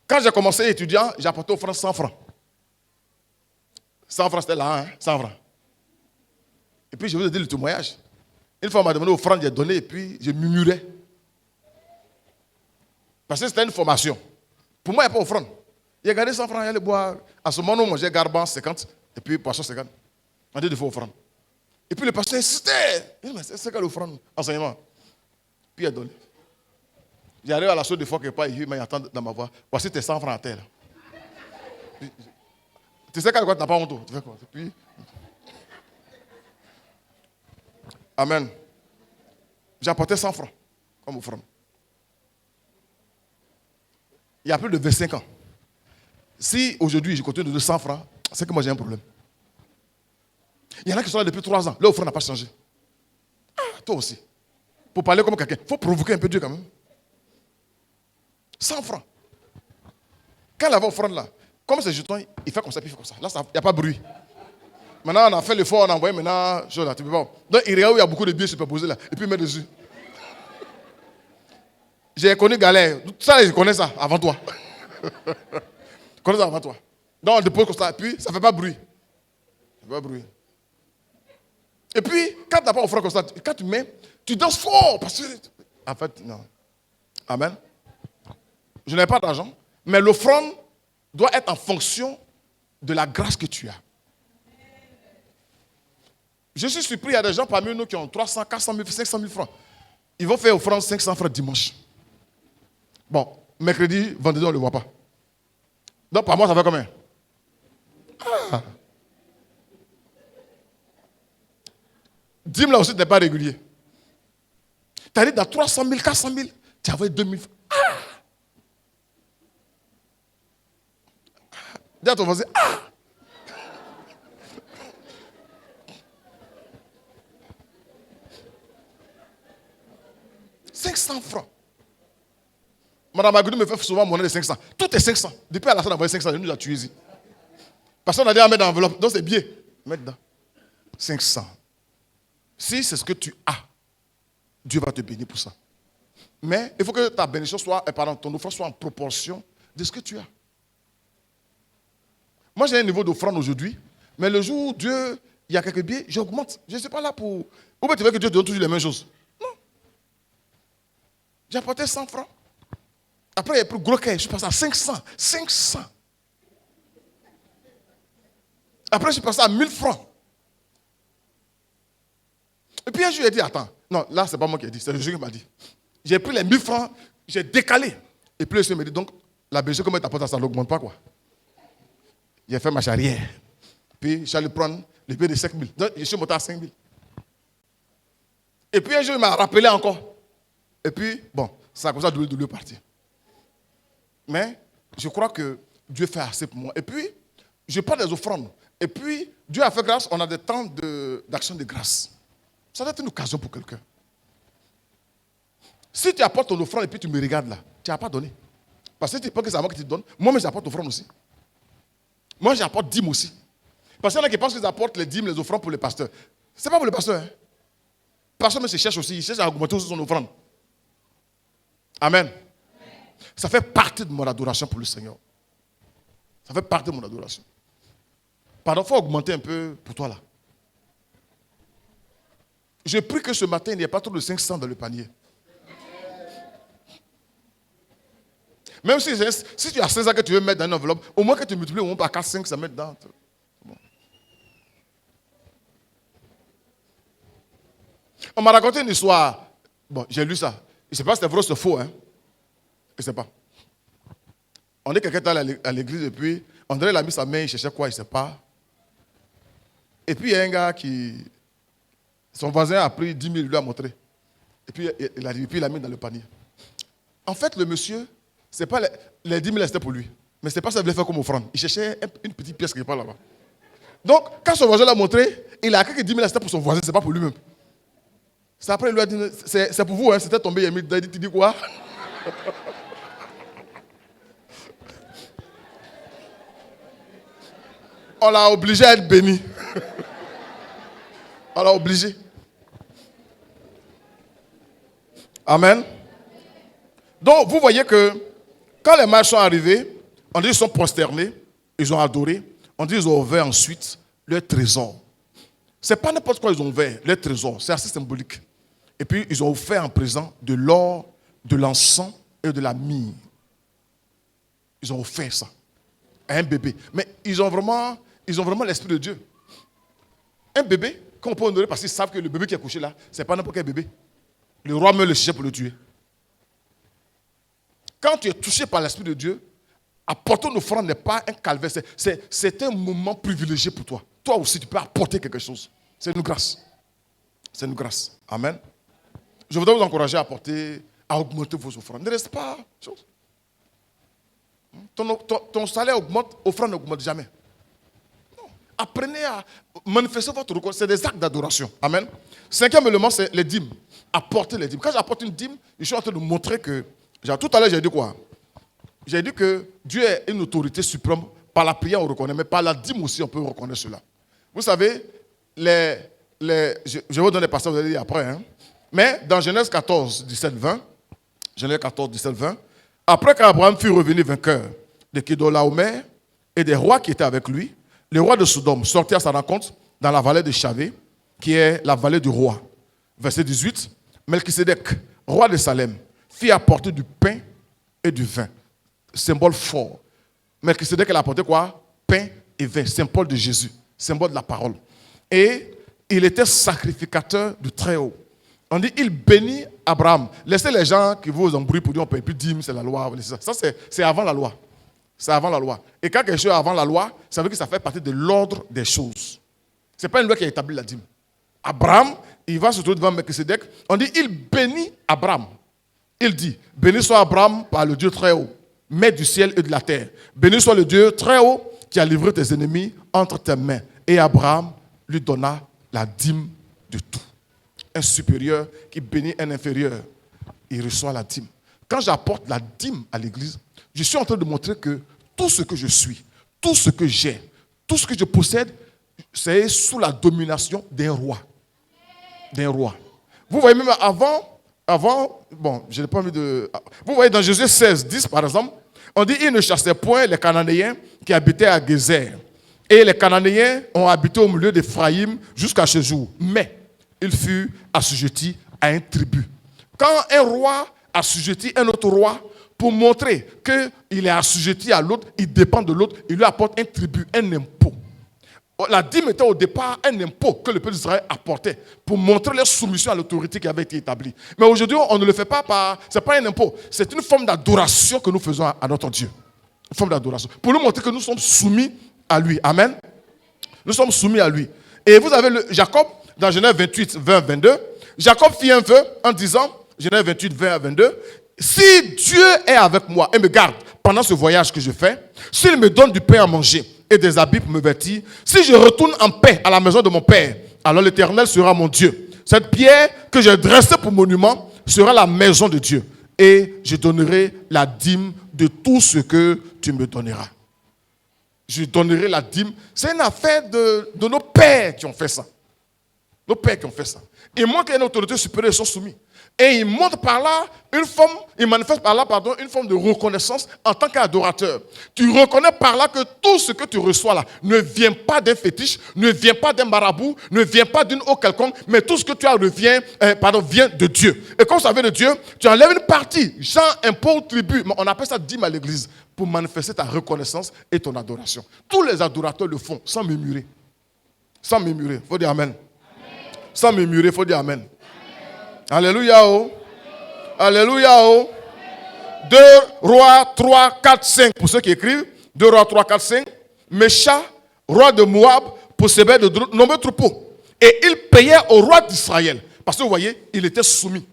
Quand j'ai commencé étudiant, j'ai apporté offrande 100 francs. 100 francs, c'était là, hein, 100 francs. Et puis je vous ai dit le témoignage. Une fois, on m'a demandé offrande, j'ai donné et puis je murmurais. Parce que c'était une formation. Pour moi, il n'y a pas offrande. Il a gardé 100 francs, il allait boire. À ce moment, on mangeait garban 50 et puis poisson 50. On a dit de faire offrande. Et puis le pasteur insistait. Il m'a dit, c'est quelle offrande? Enseignement. Puis il a donné. J'arrive à la chose de fois quelque part, il m'attend dans ma voix. Voici tes 100 francs à terre. Tu sais quand tu n'as pas honte, tu fais quoi? Puis... Amen. J'ai apporté 100 francs comme offrande. Il y a plus de 25 ans. Si aujourd'hui je continue de donner 100 francs, c'est que moi j'ai un problème. Il y en a qui sont là depuis 3 ans. Leur offrande n'a pas changé. Ah, toi aussi. Pour parler comme quelqu'un, il faut provoquer un peu Dieu quand même. 100 francs. Quand il avait offrande là, comme c'est jeton, il fait comme ça, puis il fait comme ça. Là, il n'y a pas de bruit. Maintenant, on a fait l'effort, on a envoyé maintenant. Là, tu peux pas. Donc, il regarde où il y a beaucoup de billets superposés là, et puis il met dessus. J'ai connu Galère. Ça, je connais ça avant toi. Je connais ça avant toi. Donc, on dépose comme ça, et puis ça ne fait pas bruit. Ça fait pas bruit. Et puis, quand tu n'as pas offrande comme ça, quand tu mets, tu danses fort. Parce que, en fait, non. Amen. Je n'ai pas d'argent, mais l'offrande doit être en fonction de la grâce que tu as. Je suis surpris, il y a des gens parmi nous qui ont 300, 400 000, 500 000 francs. Ils vont faire offrande 500 francs dimanche. Bon, mercredi, vendredi, on ne le voit pas. Donc, par mois, ça fait combien? Ah. Dîme là aussi, tu n'es pas régulier. Tu as dit dans 300 000, 400 000, tu as envoyé 2 000 francs. Ah. Dis à ton voisin, ah! 500 francs. Madame Agoudou me fait souvent monnaie de 500. Tout est 500. Depuis à la fin d'envoyer 500, il nous a tués ici. Parce qu'on a dit à mettre dans l'enveloppe. Donc c'est bien. Mettre dedans. 500. Si c'est ce que tu as, Dieu va te bénir pour ça. Mais il faut que ta bénédiction soit, ton offrande soit en proportion de ce que tu as. Moi j'ai un niveau d'offrande aujourd'hui, mais le jour où Dieu, il y a quelques billets, j'augmente. Je ne suis pas là pour... Ou bien tu veux que Dieu te donne toujours les mêmes choses. Non. J'ai apporté 100 francs. Après, il y a plus gros cahier, je suis passé à 500. 500. Après, je suis passé à 1000 francs. Et puis un jour, il a dit, attends, non, là, c'est pas moi qui ai dit, c'est le Jésus qui m'a dit. J'ai pris les 1000 francs, j'ai décalé. Et puis le Seigneur m'a dit, donc, la bénédiction, comment tu apportes ça n'augmente pas, quoi. J'ai fait ma charrière. Puis, j'allais prendre le billet de 5000. Donc, je suis monté à 5000. Et puis un jour, il m'a rappelé encore. Et puis, bon, ça a commencé à douler partir. Mais je crois que Dieu fait assez pour moi. Et puis, je prends des offrandes. Et puis, Dieu a fait grâce, on a des temps d'action de grâce. Ça doit être une occasion pour quelqu'un. Si tu apportes ton offrande et puis tu me regardes là, tu n'as pas donné. Parce que tu penses que c'est à moi qui te donne. Moi, j'apporte l'offrande aussi. Moi, j'apporte dîmes aussi. Parce qu'il y en a qui pensent qu'ils apportent les dîmes, les offrandes pour les pasteurs. Ce n'est pas pour les pasteurs. Hein. Le pasteur, mais se cherche aussi. Il cherche à augmenter aussi son offrande. Amen. Ça fait partie de mon adoration pour le Seigneur. Ça fait partie de mon adoration. Pardon, il faut augmenter un peu pour toi là. Je prie que ce matin, il n'y ait pas trop de 500 dans le panier. Même si tu as 500 que tu veux mettre dans une enveloppe, au moins que tu multiplies au moins par 4, 5, ça met dedans. Bon. On m'a raconté une histoire. Bon, j'ai lu ça. Je ne sais pas si c'est vrai ou c'est faux. Hein. Je ne sais pas. On est quelqu'un à l'église et puis André a mis sa main, il cherchait quoi, il ne sait pas. Et puis il y a un gars qui... Son voisin a pris 10 000, il lui a montré. Et puis il a mis dans le panier. En fait, le monsieur, c'est pas les 10 000 c'était pour lui. Mais ce n'est pas ça qu'il voulait faire comme offrande. Il cherchait une petite pièce qui n'est pas là-bas. Donc, quand son voisin l'a montré, il a cru que 10 000 c'était pour son voisin, ce n'est pas pour lui-même. C'est après, il lui a dit, c'est pour vous, hein, c'était tombé, il a dit, tu dis quoi? On l'a obligé à être béni. On l'a obligé. Amen. Donc, vous voyez que quand les mages sont arrivés, on dit qu'ils sont prosternés, ils ont adoré, on dit qu'ils ont ouvert ensuite leur trésor. Ce n'est pas n'importe quoi ils ont ouvert, leur trésor, c'est assez symbolique. Et puis, ils ont offert en présent de l'or, de l'encens et de la myrrhe. Ils ont offert ça à un bébé. Mais ils ont vraiment l'esprit de Dieu. Un bébé, qu'on peut honorer parce qu'ils savent que le bébé qui est couché là, ce n'est pas n'importe quel bébé. Le roi me le cherchait pour le tuer. Quand tu es touché par l'esprit de Dieu, apporter une offrande n'est pas un calvaire, c'est un moment privilégié pour toi. Toi aussi, tu peux apporter quelque chose. C'est une grâce. C'est une grâce. Amen. Je voudrais vous encourager à augmenter vos offrandes. Ne reste pas chose. Ton salaire augmente, offrande n'augmente jamais. Non. Apprenez à manifester votre reconnaissance. C'est des actes d'adoration. Amen. Cinquième élément, c'est les dîmes. Apporter les dîmes. Quand j'apporte une dîme, je suis en train de montrer que... Tout à l'heure, j'ai dit quoi? J'ai dit que Dieu est une autorité suprême. Par la prière, on reconnaît, mais par la dîme aussi, on peut reconnaître cela. Vous savez, je vais vous donner des passages, vous allez dire après. Hein. Mais dans Genèse 14, 17, 20, Genèse 14, 17, 20, après qu'Abraham fut revenu vainqueur de Kedorlaomer et des rois qui étaient avec lui, le roi de Sodome sortit à sa rencontre dans la vallée de Chavé, qui est la vallée du roi. Verset 18, Melchisédek, roi de Salem, fit apporter du pain et du vin. Symbole fort. Melchisédek, elle a apporté quoi? Pain et vin, symbole de Jésus, symbole de la parole. Et il était sacrificateur du Très-Haut. On dit, il bénit Abraham. Laissez les gens qui vous embrouillent pour dire on ne paye plus 10 000, c'est la loi. Ça, c'est avant la loi. C'est avant la loi. Et quand quelque chose est avant la loi, ça veut dire que ça fait partie de l'ordre des choses. Ce n'est pas une loi qui a établi la dîme. Abraham, il va se trouver devant Melchisédek. On dit, il bénit Abraham. Il dit, béni soit Abraham par le Dieu Très-Haut, maître du ciel et de la terre. Béni soit le Dieu Très-Haut qui a livré tes ennemis entre tes mains. Et Abraham lui donna la dîme de tout. Un supérieur qui bénit un inférieur, il reçoit la dîme. Quand j'apporte la dîme à l'église, je suis en train de montrer que tout ce que je suis, tout ce que j'ai, tout ce que je possède, c'est sous la domination d'un roi. D'un roi. Vous voyez même avant, bon, je n'ai pas envie de... Vous voyez dans Josué 16, 10 par exemple, on dit il ne chassait point les Cananéens qui habitaient à Gézer. Et les Cananéens ont habité au milieu d'Éphraïm jusqu'à ce jour. Mais il fut assujetti à une tribu. Quand un roi assujettit un autre roi, pour montrer qu'il est assujetti à l'autre, il dépend de l'autre, il lui apporte un tribut, un impôt. La dîme était au départ un impôt que le peuple d'Israël apportait pour montrer leur soumission à l'autorité qui avait été établie. Mais aujourd'hui, on ne le fait pas ce n'est pas un impôt, c'est une forme d'adoration que nous faisons à notre Dieu. Une forme d'adoration. Pour nous montrer que nous sommes soumis à lui. Amen. Nous sommes soumis à lui. Et vous avez Jacob, dans Genèse 28, 20, 22. Jacob fit un vœu en disant, Genèse 28, 20 à 22, si Dieu est avec moi et me garde pendant ce voyage que je fais, s'il me donne du pain à manger et des habits pour me vêtir, si je retourne en paix à la maison de mon père, alors l'Éternel sera mon Dieu. Cette pierre que j'ai dressée pour monument sera la maison de Dieu. Et je donnerai la dîme de tout ce que tu me donneras. Je donnerai la dîme. C'est une affaire de nos pères qui ont fait ça. Nos pères qui ont fait ça. Ils montrent qu'il y a une autorité supérieure, ils sont soumis. Et ils montrent par là ils manifestent par là, une forme de reconnaissance en tant qu'adorateur. Tu reconnais par là que tout ce que tu reçois là ne vient pas d'un fétiche, ne vient pas d'un marabout, ne vient pas d'une eau quelconque, mais tout ce que tu as vient de Dieu. Et quand ça vient de Dieu, tu enlèves une partie, genre impôt, tribut, on appelle ça dîme à l'église, pour manifester ta reconnaissance et ton adoration. Tous les adorateurs le font sans murmurer. Sans murmurer, il faut dire amen. Sans murmurer, il faut dire amen. Alléluia. Oh. Alléluia. Oh. 2 Rois 3, 4, 5. Pour ceux qui écrivent, 2 Rois 3, 4, 5. Mesha, roi de Moab, possédait de nombreux troupeaux. Et il payait au roi d'Israël. Parce que vous voyez, il était soumis.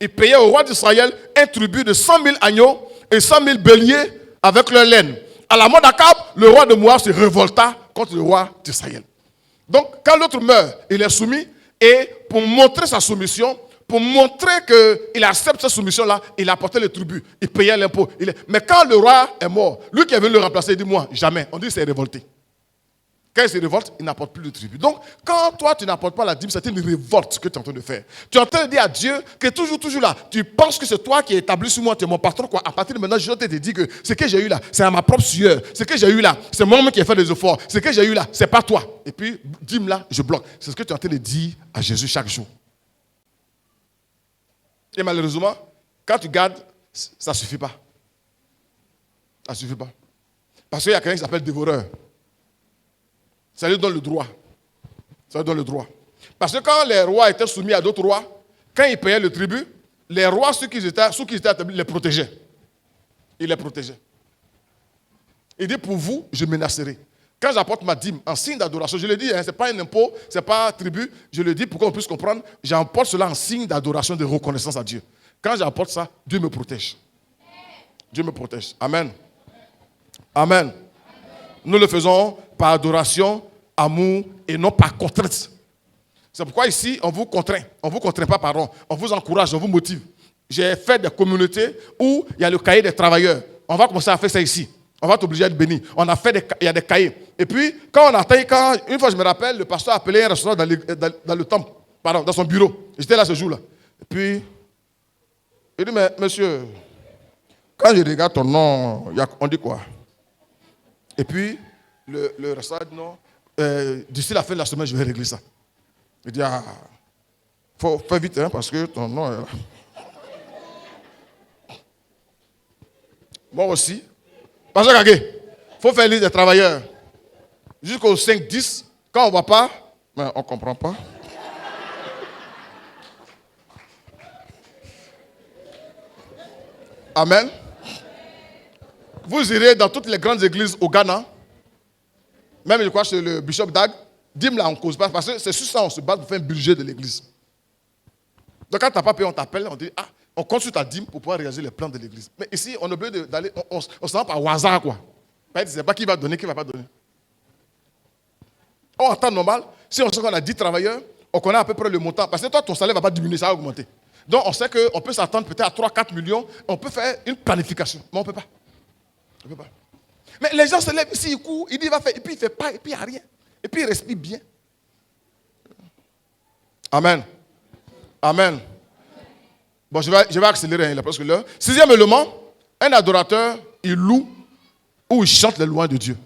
Il payait au roi d'Israël un tribut de 100 000 agneaux et 100 000 béliers avec leur laine. À la mort d'Akab, le roi de Moab se révolta contre le roi d'Israël. Donc, quand l'autre meurt, il est soumis. Et pour montrer sa soumission, pour montrer qu'il accepte cette soumission-là, il apportait le tribut, il payait l'impôt. Mais quand le roi est mort, lui qui est venu le remplacer, il dit moi, jamais. On dit qu'il s'est révolté. Quand il se révolte, il n'apporte plus de tribut. Donc, quand toi, tu n'apportes pas la dîme, c'est une révolte que tu es en train de faire. Tu es en train de dire à Dieu que toujours là, tu penses que c'est toi qui es établi sur moi, tu es mon patron, quoi. À partir de maintenant, je te dis que ce que j'ai eu là, c'est à ma propre sueur. Ce que j'ai eu là, c'est moi-même qui ai fait des efforts. Ce que j'ai eu là, c'est pas toi. Et puis, dîme là, je bloque. C'est ce que tu es en train de dire à Jésus chaque jour. Et malheureusement, quand tu gardes, ça ne suffit pas. Ça ne suffit pas. Parce qu'il y a quelqu'un qui s'appelle dévoreur. Ça lui donne le droit. Ça lui donne le droit. Parce que quand les rois étaient soumis à d'autres rois, quand ils payaient le tribut, les rois, sous qui ils étaient établis, les protégeaient. Ils les protégeaient. Il dit, pour vous, je menacerai. Quand j'apporte ma dîme en signe d'adoration, je le dis, ce n'est pas un impôt, ce n'est pas un tribut, je le dis pour qu'on puisse comprendre, j'apporte cela en signe d'adoration, de reconnaissance à Dieu. Quand j'apporte ça, Dieu me protège. Dieu me protège. Amen. Amen. Nous le faisons par adoration, amour et non par contrainte. C'est pourquoi ici, on vous contraint. On ne vous contraint pas, pardon. On vous encourage, on vous motive. J'ai fait des communautés où il y a le cahier des travailleurs. On va commencer à faire ça ici. On va t'obliger à être béni. Il y a des cahiers. Et puis, quand on atteint, une fois je me rappelle, le pasteur a appelé un restaurant dans le temple, pardon, dans son bureau. J'étais là ce jour-là. Et puis, il dit, mais monsieur, quand je regarde ton nom, on dit quoi? Et puis, le restaurant dit non, d'ici la fin de la semaine, je vais régler ça. Il dit, ah, faut faire vite, hein, parce que ton nom est là. Moi aussi. Pasteur Kagé, il faut faire liste des travailleurs. Jusqu'au 5-10, quand on ne va pas, ben, on ne comprend pas. Amen. Vous irez dans toutes les grandes églises au Ghana, même je crois chez le bishop Dag, dîme là on ne cause pas, parce que c'est sur ça on se bat pour faire un budget de l'église. Donc quand tu n'as pas payé, on t'appelle, on dit, ah, on compte sur ta dîme pour pouvoir réaliser les plans de l'église. Mais ici, on est obligé d'aller, on se rend par hasard, quoi. Tu ne sais pas qui va donner, qui ne va pas donner. En temps normal, si on sait qu'on a 10 travailleurs, on connaît à peu près le montant. Parce que toi, ton salaire ne va pas diminuer, ça va augmenter. Donc, on sait qu'on peut s'attendre peut-être à 3-4 millions. On peut faire une planification. Mais on ne peut pas. On peut pas. Mais les gens se lèvent ici, ils courent, ils disent, il va faire, et puis il ne fait pas, et puis il n'y a rien. Et puis il respire bien. Amen. Amen. Bon, je vais accélérer, il est presque l'heure. 6e élément, un adorateur, il loue ou il chante les louanges de Dieu.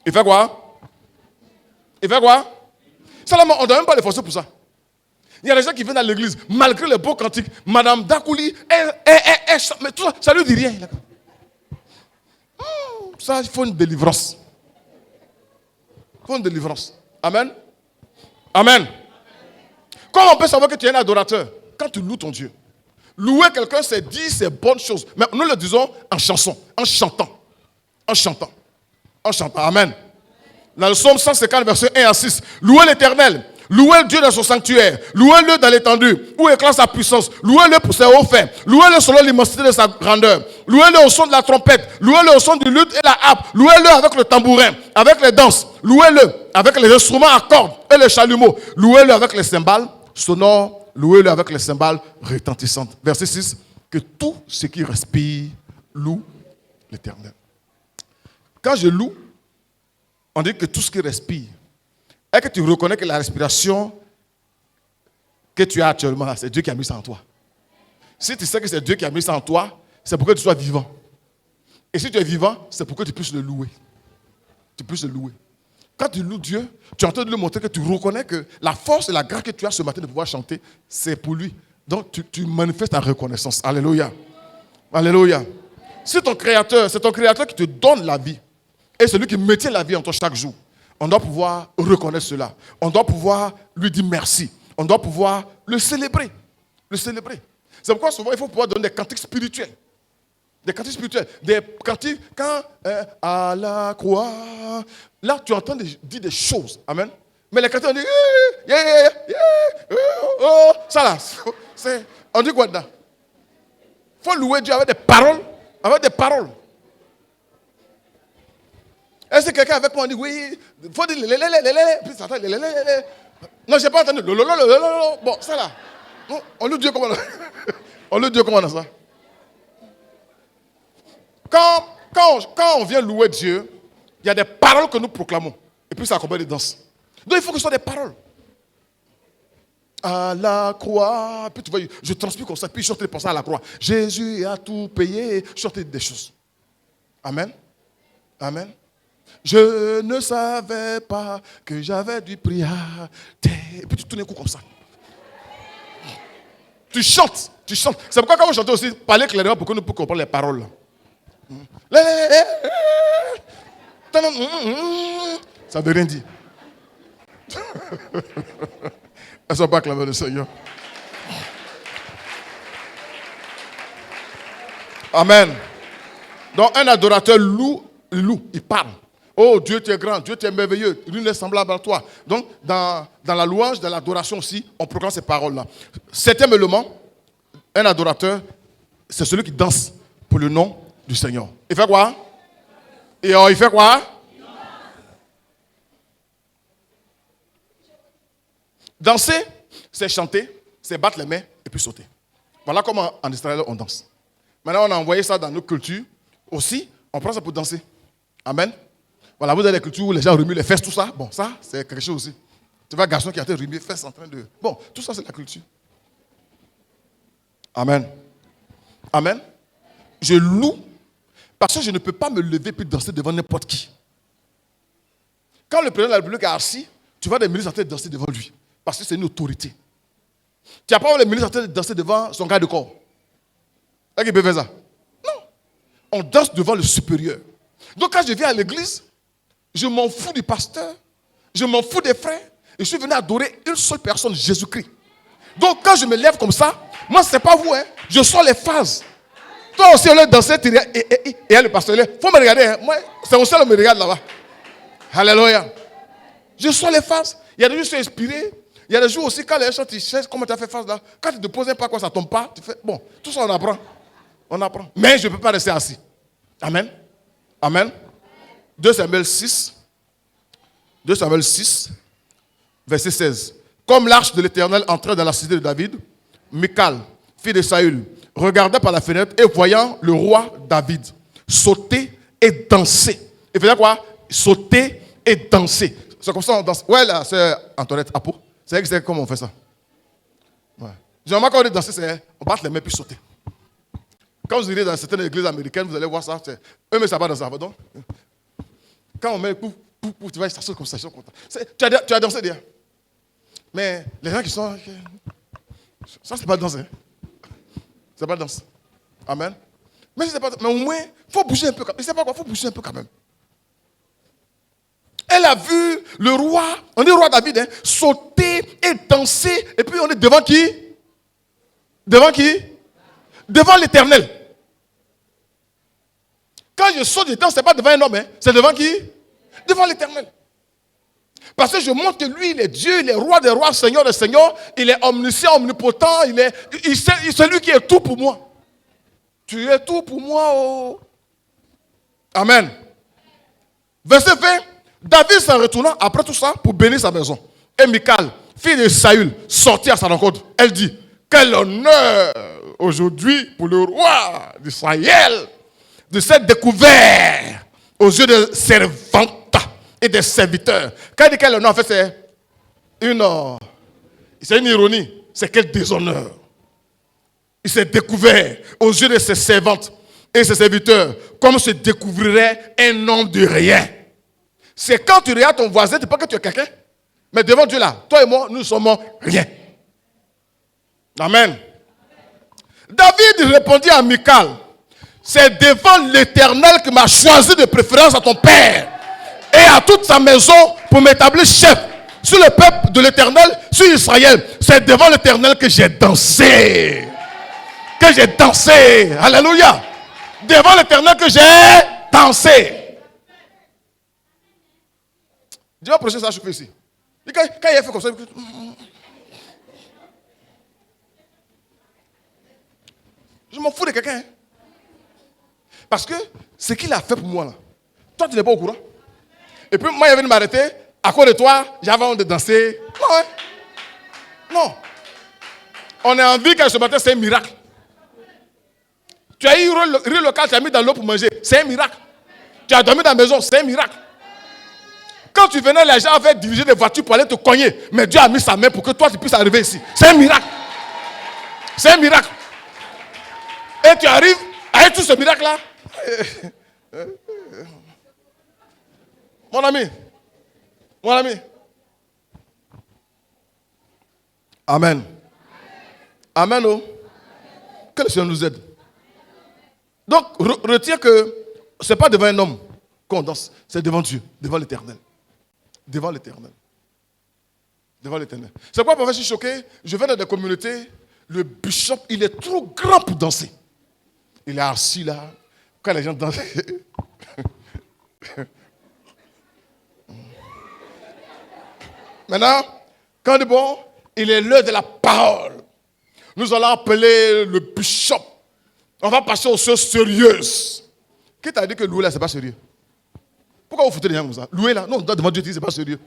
Il fait quoi? Il fait quoi? Seulement, on ne doit même pas les forcer pour ça. Il y a des gens qui viennent à l'église, malgré les beaux cantiques. Madame Dakouli, elle chante, mais tout ça, ça ne lui dit rien. Ça, il faut une délivrance. Il faut une délivrance. Amen. Amen. Comment on peut savoir que tu es un adorateur? Quand tu loues ton Dieu. Louer quelqu'un, c'est dire ces bonnes choses. Mais nous le disons en chanson, en chantant. En chantant. En chantant. Amen. Dans le psaume 150, verset 1 à 6. Louez l'Éternel. Louez Dieu dans son sanctuaire. Louez-le dans l'étendue, où éclate sa puissance. Louez-le pour ses hauts faits. Louez-le selon l'immensité de sa grandeur. Louez-le au son de la trompette. Louez-le au son du luth et la harpe. Louez-le avec le tambourin, avec les danses. Louez-le avec les instruments à cordes et les chalumeaux. Louez-le avec les cymbales sonores. Louez-le avec les cymbales retentissantes. Verset 6. Que tout ce qui respire loue l'Éternel. Quand je loue, on dit que tout ce qui respire. Est-ce que tu reconnais que la respiration que tu as actuellement, c'est Dieu qui a mis ça en toi? Si tu sais que c'est Dieu qui a mis ça en toi, c'est pour que tu sois vivant. Et si tu es vivant, c'est pour que tu puisses le louer. Tu puisses le louer. Quand tu loues Dieu, tu es en train de lui montrer que tu reconnais que la force et la grâce que tu as ce matin de pouvoir chanter, c'est pour lui. Donc tu manifestes ta reconnaissance. Alléluia. Alléluia. Si ton Créateur, c'est ton Créateur qui te donne la vie, et celui qui maintient la vie en toi chaque jour, on doit pouvoir reconnaître cela. On doit pouvoir lui dire merci. On doit pouvoir le célébrer. Le célébrer. C'est pourquoi souvent il faut pouvoir donner des cantiques spirituels. Des cantiques spirituels. Des cantiques quand à la croix. Là, tu entends dire des choses. Amen. Mais les cantiques, on dit ça là. On dit quoi dedans? Il faut louer Dieu avec des paroles. Avec des paroles. Est-ce que quelqu'un avec moi dit oui, il faut dire puis ça entend non, je n'ai pas entendu. Bon, ça là. On lui dit comment on lui dit comment on a ça. Quand on vient louer Dieu, il y a des paroles que nous proclamons. Et puis ça accompagne des danses. Donc il faut que ce soit des paroles. À la croix. Puis tu vois, je transpire comme ça. Puis je chante les pensées à la croix. Jésus a tout payé. Chanter des choses. Amen. Amen. Je ne savais pas que j'avais du prix à terre. Et puis tu tournes un coup comme ça. Tu chantes, tu chantes. C'est pourquoi quand vous chantez aussi, parlez clairement pour que nous puissions comprendre les paroles. Ça ne veut rien dire. Elles ne sont pas acclamées le Seigneur. Amen. Donc un adorateur loue, il parle. Oh Dieu, tu es grand, Dieu, tu es merveilleux, lui n'est semblable à toi. Donc, dans la louange, dans l'adoration aussi, on proclame ces paroles-là. 7e élément, un adorateur, c'est celui qui danse pour le nom du Seigneur. Il fait quoi? Et il fait quoi? Danser, c'est chanter, c'est battre les mains et puis sauter. Voilà comment en Israël on danse. Maintenant, on a envoyé ça dans nos cultures. Aussi, on prend ça pour danser. Amen. Voilà, vous avez des cultures où les gens remuent les fesses, tout ça. Bon, ça, c'est quelque chose aussi. Tu vois un garçon qui a été remué les fesses en train de... Bon, tout ça, c'est la culture. Amen. Amen. Je loue parce que je ne peux pas me lever puis danser devant n'importe qui. Quand le président de la République est assis, tu vois des ministres en train de danser devant lui. Parce que c'est une autorité. Tu n'as pas les ministres en train de danser devant son garde de corps. Est-ce qu'il peut faire ça? Non. On danse devant le supérieur. Donc quand je viens à l'église, je m'en fous du pasteur, je m'en fous des frères, et je suis venu adorer une seule personne, Jésus-Christ. Donc quand je me lève comme ça, moi ce n'est pas vous, hein, je sors les phases. Toi aussi, on est dansé, et le pasteur, il faut me regarder, hein. Moi, c'est au seul qui me regarde là-bas. Alléluia. Je sors les phases. Il y a des jours où je suis inspiré. Il y a des jours aussi, quand les gens te cherchent, comment tu as fait face là, quand tu ne te poses pas quoi, ça ne tombe pas, tu fais, bon, tout ça on apprend. On apprend. Mais je ne peux pas rester assis. Amen. Amen. 2 Samuel 6, 2 Samuel 6, verset 16. Comme l'arche de l'Éternel entrait dans la cité de David, Michal, fille de Saül, regardait par la fenêtre et voyant le roi David sauter et danser. Il faisait quoi? Sauter et danser. C'est comme ça on danse. Ouais, là, c'est Antoinette, Apo. C'est comment on fait ça. Ouais. Généralement, quand on dit danser, c'est on bat les mains puis sauter. Quand vous irez dans certaines églises américaines, vous allez voir ça. Eux, mais ça va dans ça. Donc, quand on met pouf, pouf, pouf, tu vas ça saute comme ça, ils sont contents. Tu as dansé déjà. Mais les gens qui sont. Ça, c'est pas danser. C'est pas danse. Amen. Mais au moins, il faut bouger un peu. Il ne sait pas quoi, il faut bouger un peu quand même. Elle a vu le roi, on dit le roi David, hein, sauter et danser. Et puis on est devant qui? Devant qui? Devant l'Éternel. Quand je saute et danse, ce n'est pas devant un homme, hein, c'est devant qui? Devant l'Éternel. Parce que je montre que lui, il est Dieu, il est roi des rois, Seigneur des seigneurs, il est omniscient, omnipotent, c'est lui qui est tout pour moi. Tu es tout pour moi. Oh. Amen. Verset 20. David s'en retournant après tout ça pour bénir sa maison. Et Michal, fille de Saül, sortit à sa rencontre. Elle dit, quel honneur aujourd'hui pour le roi d'Israël de s'être découvert aux yeux des servantes et des serviteurs. Quand il dit quel honneur, en fait, c'est une ironie. C'est quel déshonneur. Il s'est découvert aux yeux de ses servantes et ses serviteurs comme se découvrirait un homme de rien. C'est quand tu regardes ton voisin, tu ne penses que tu es quelqu'un. Mais devant Dieu là, toi et moi, nous sommes rien. Amen. David répondit à Michal, c'est devant l'Éternel qui m'a choisi de préférence à ton père et à toute sa maison pour m'établir chef sur le peuple de l'Éternel, sur Israël. C'est devant l'Éternel que j'ai dansé. Que j'ai dansé. Alléluia. Devant l'Éternel que j'ai dansé. Dieu va prêcher ça, je fais ici. Et quand il a fait comme ça, je m'en fous de quelqu'un. Hein. Parce que ce qu'il a fait pour moi, là, toi, tu n'es pas au courant. Et puis, moi, il est venu m'arrêter. À cause de toi, j'avais envie de danser. Non, hein? Non. On est en vie quand ce matin, c'est un miracle. Tu as eu riz local, tu as mis dans l'eau pour manger. C'est un miracle. Tu as dormi dans la maison, c'est un miracle. Quand tu venais, les gens avaient dirigé des voitures pour aller te cogner. Mais Dieu a mis sa main pour que toi, tu puisses arriver ici. C'est un miracle. C'est un miracle. Et tu arrives avec tout ce miracle-là. Mon ami. Mon ami. Amen. Amen. Oh. Que le Seigneur nous aide. Donc, retiens que ce n'est pas devant un homme qu'on danse. C'est devant Dieu, devant l'Éternel. Devant l'Éternel. Devant l'Éternel. C'est pourquoi, parfois, je suis choqué. Je vais dans des communautés. Le bishop, il est trop grand pour danser. Il est assis là. Quand les gens dansent. Maintenant, quand on dit bon, il est l'heure de la parole. Nous allons appeler le bishop. On va passer aux choses sérieuses. Qui t'a dit que louer là, c'est pas sérieux? Pourquoi vous foutez les gens comme ça? Louer là, non, devant Dieu, c'est pas sérieux.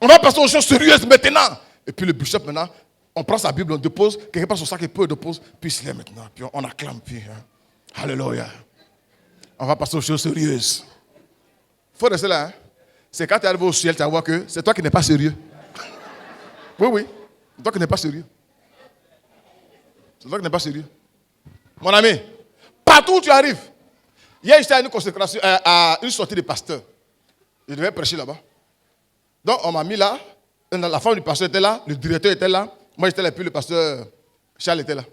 On va passer aux choses sérieuses maintenant. Et puis le bishop maintenant, on prend sa Bible, on dépose, quelque part sur ça, quelque peu dépose, puis il se lève maintenant, puis on acclame, puis alléluia. On va passer aux choses sérieuses. Il faut rester là. Hein? C'est quand tu arrives au ciel, tu vas voir que c'est toi qui n'es pas sérieux. Oui, oui. C'est toi qui n'es pas sérieux. C'est toi qui n'es pas sérieux. Mon ami, partout où tu arrives, hier j'étais à une consécration, à une sortie de pasteur. Je devais prêcher là-bas. Donc on m'a mis là, la femme du pasteur était là, le directeur était là, moi j'étais là, puis le pasteur Charles était là.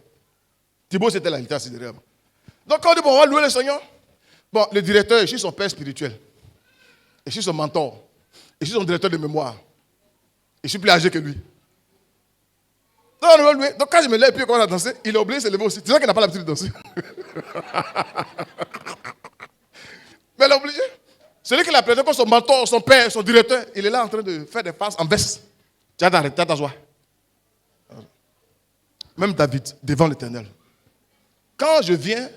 Thibaut c'était là, il était assis derrière. Donc quand on dit, bon, on va louer le Seigneur. Bon, le directeur, je suis son père spirituel. Et je suis son mentor. Et je suis son directeur de mémoire. Et je suis plus âgé que lui. Donc quand je me lève et puis quand on a dansé, il a oublié de se lever aussi. C'est ça qu'il n'a pas l'habitude de danser. Mais il est obligé. Celui qui l'a présenté comme son mentor, son père, son directeur, il est là en train de faire des faces en veste. Tu as t'arrêter, tu as t'asseoir. Même David, devant l'Éternel. Quand je viens,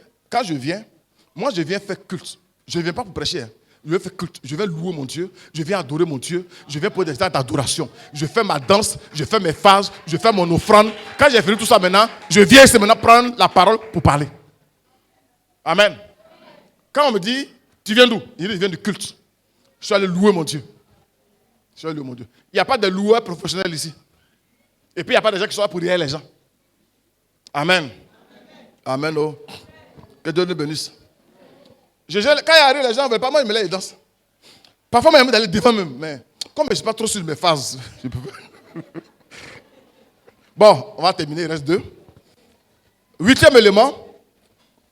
moi je viens faire culte. Je ne viens pas pour prêcher. Hein. je vais faire culte, je vais louer mon Dieu, je vais adorer mon Dieu, je vais poser des actes d'adoration. Je fais ma danse, je fais mes phases, je fais mon offrande. Quand j'ai fini tout ça maintenant, je viens ici maintenant prendre la parole pour parler. Amen. Quand on me dit, tu viens d'où? Je viens du culte. Je suis allé louer mon Dieu. Je suis allé louer mon Dieu. Il n'y a pas de loueur professionnel ici. Et puis il n'y a pas de gens qui sont là pour rire les gens. Amen. Amen. Oh. Que Dieu nous bénisse. Quand il arrive, les gens ne veulent pas, moi, ils me laissent danser. Parfois, moi, j'aime d'aller devant même. Mais comme je ne suis pas trop sur mes phases, je peux pas. Bon, on va terminer, il reste 2. 8e élément,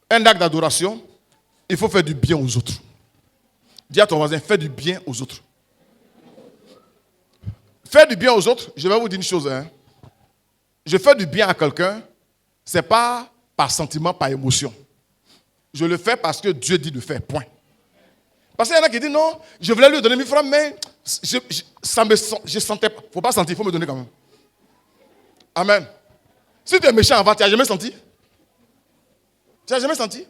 un acte d'adoration, il faut faire du bien aux autres. Dis à ton voisin, fais du bien aux autres. Faire du bien aux autres, je vais vous dire une chose. Je fais du bien à quelqu'un, ce n'est pas par sentiment, par émotion. Je le fais parce que Dieu dit de faire, point. Parce qu'il y en a qui disent, non, je voulais lui donner 1000 francs, mais je sentais pas. Il ne faut pas sentir, il faut me donner quand même. Amen. Si tu es méchant avant, tu n'as jamais senti? Tu n'as jamais senti?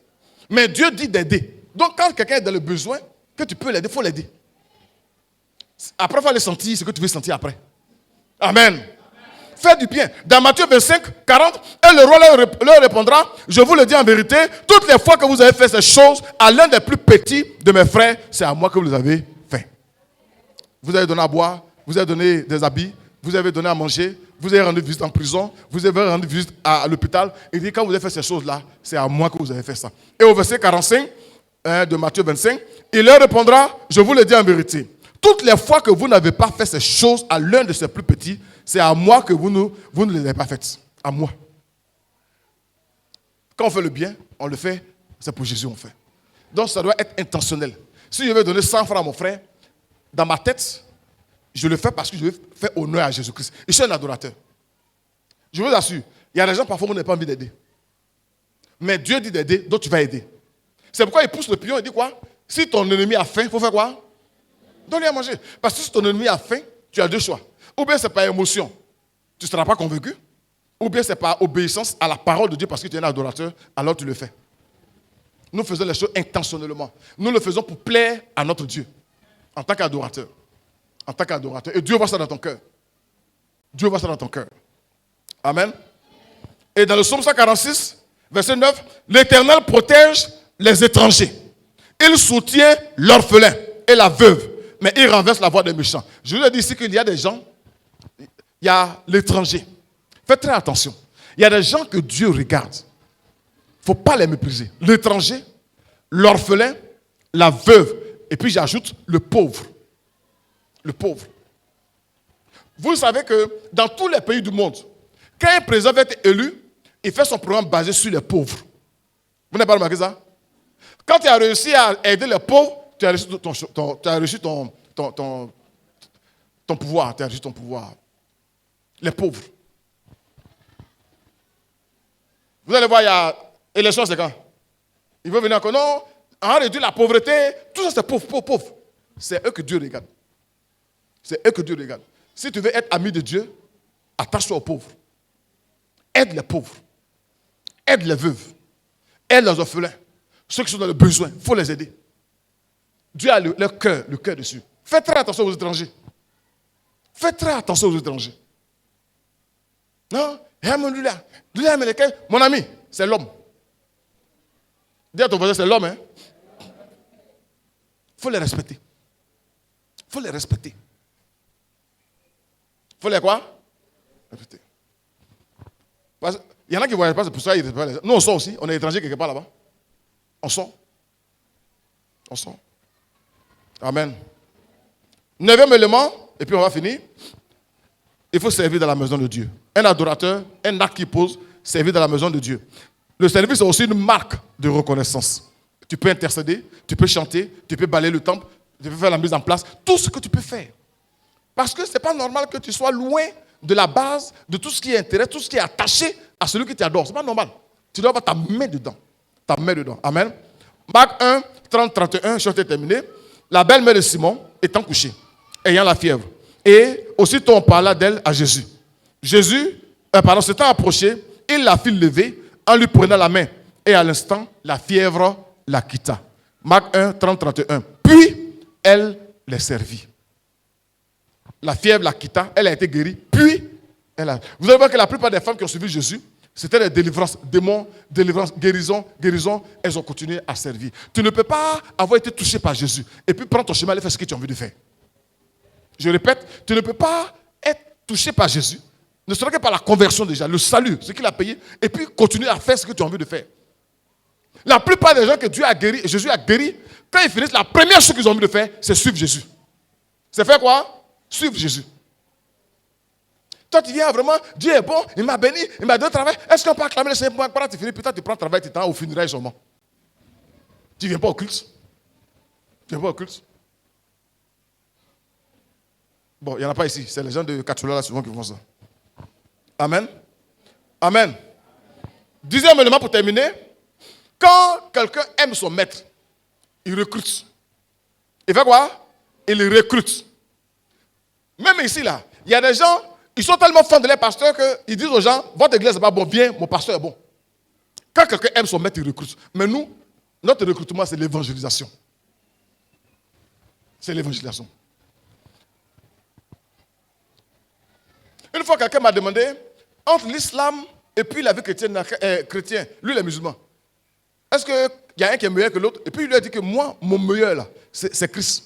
Mais Dieu dit d'aider. Donc quand quelqu'un est dans le besoin, que tu peux l'aider, il faut l'aider. Après, il faut aller sentir ce que tu veux sentir après. Amen. Fais du bien. Dans Matthieu 25, 40, et le roi leur répondra, je vous le dis en vérité, toutes les fois que vous avez fait ces choses à l'un des plus petits de mes frères, c'est à moi que vous les avez fait. Vous avez donné à boire, vous avez donné des habits, vous avez donné à manger, vous avez rendu visite en prison, vous avez rendu visite à l'hôpital. Il dit, quand vous avez fait ces choses-là, c'est à moi que vous avez fait ça. Et au verset 45 de Matthieu 25, il leur répondra, je vous le dis en vérité, toutes les fois que vous n'avez pas fait ces choses à l'un de ces plus petits, c'est à moi que vous ne les avez pas faites. À moi. Quand on fait le bien, on le fait, c'est pour Jésus on fait. Donc ça doit être intentionnel. Si je veux donner 100 francs à mon frère, dans ma tête, je le fais parce que je veux faire honneur à Jésus-Christ. Je suis un adorateur. Je vous assure, il y a des gens parfois qui n'ont pas envie d'aider. Mais Dieu dit d'aider, donc tu vas aider. C'est pourquoi il pousse le pion et dit quoi? Si ton ennemi a faim, il faut faire quoi? Donne-lui à manger. Parce que si ton ennemi a faim, tu as 2 choix. Ou bien c'est par émotion, tu ne seras pas convaincu. Ou bien c'est par obéissance à la parole de Dieu parce que tu es un adorateur, alors tu le fais. Nous faisons les choses intentionnellement. Nous le faisons pour plaire à notre Dieu. En tant qu'adorateur. En tant qu'adorateur. Et Dieu voit ça dans ton cœur. Dieu voit ça dans ton cœur. Amen. Et dans le psaume 146, verset 9, l'Éternel protège les étrangers. Il soutient l'orphelin et la veuve. Mais il renverse la voie des méchants. Je vous ai dit ici qu'il y a des gens, il y a l'étranger. Faites très attention. Il y a des gens que Dieu regarde. Il ne faut pas les mépriser. L'étranger, l'orphelin, la veuve. Et puis j'ajoute le pauvre. Le pauvre. Vous savez que dans tous les pays du monde, quand un président va être élu, il fait son programme basé sur les pauvres. Vous n'avez pas remarqué ça? Quand tu as réussi à aider les pauvres, tu as reçu ton pouvoir. Tu as reçu ton pouvoir. Les pauvres. Vous allez voir, il y a élection, c'est quand? Ils vont venir encore. Non, on réduit la pauvreté. Tout ça, c'est pauvre, pauvre, pauvre. C'est eux que Dieu regarde. C'est eux que Dieu regarde. Si tu veux être ami de Dieu, attache-toi aux pauvres. Aide les pauvres. Aide les veuves. Aide les orphelins. Ceux qui sont dans le besoin, il faut les aider. Dieu a le cœur dessus. Faites très attention aux étrangers. Faites très attention aux étrangers. Non, mon ami, c'est l'homme. Dis à ton voisin, c'est l'homme. Il faut les respecter. Il faut les respecter. Il faut les quoi? Respecter. Il y en a qui ne voyagent pas, c'est pour ça qu'ils ne respectent pas les gens. Nous, on sort aussi. On est étrangers quelque part là-bas. On sort. On sort. Amen. 9e élément, et puis on va finir. Il faut servir dans la maison de Dieu. Un adorateur, un acte qui pose, servir dans la maison de Dieu. Le service est aussi une marque de reconnaissance. Tu peux intercéder, tu peux chanter, tu peux balayer le temple, tu peux faire la mise en place, tout ce que tu peux faire. Parce que ce n'est pas normal que tu sois loin de la base, de tout ce qui est intérêt, tout ce qui est attaché à celui qui t'adore. Ce n'est pas normal. Tu dois avoir ta main dedans. Ta main dedans. Amen. Marc 1, 30, 31, je suis terminé. La belle-mère de Simon étant couchée, ayant la fièvre. Et aussitôt on parla d'elle à Jésus. S'étant approché, il la fit lever en lui prenant la main. Et à l'instant, la fièvre la quitta. Marc 1, 30, 31. Puis, elle les servit. La fièvre la quitta, elle a été guérie, puis Vous allez voir que la plupart des femmes qui ont suivi Jésus, c'était des délivrances, démons, délivrance, guérison, elles ont continué à servir. Tu ne peux pas avoir été touché par Jésus et puis prendre ton chemin et faire ce que tu as envie de faire. Je répète, tu ne peux pas être touché par Jésus, ne serait-ce que par la conversion déjà, le salut, ce qu'il a payé, et puis continuer à faire ce que tu as envie de faire. La plupart des gens que Dieu a guéris, Jésus a guéri, quand ils finissent, la première chose qu'ils ont envie de faire, c'est suivre Jésus. C'est faire quoi? Suivre Jésus. Toi, tu viens vraiment, Dieu est bon, il m'a béni, il m'a donné travail. Est-ce qu'on peut acclamer le Seigneur? Pendant tu finis, putain, tu prends le travail, tu t'en au funérailles seulement. Tu ne viens pas au culte. Tu ne viens pas au culte. Bon, il n'y en a pas ici. C'est les gens de Katchoula là souvent qui font ça. Amen. Amen. Deuxième élément pour terminer. Quand quelqu'un aime son maître, il recrute. Il fait quoi? Il recrute. Même ici, là, il y a des gens, ils sont tellement fans de leur pasteur qu'ils disent aux gens, votre église n'est pas bon, viens, mon pasteur est bon. Quand quelqu'un aime son maître, il recrute. Mais nous, notre recrutement, c'est l'évangélisation. C'est l'évangélisation. Une fois, quelqu'un m'a demandé, entre l'islam et puis la vie chrétienne, lui, les musulmans, est-ce qu'il y a un qui est meilleur que l'autre? Et puis il lui a dit que moi, mon meilleur, là, c'est Christ.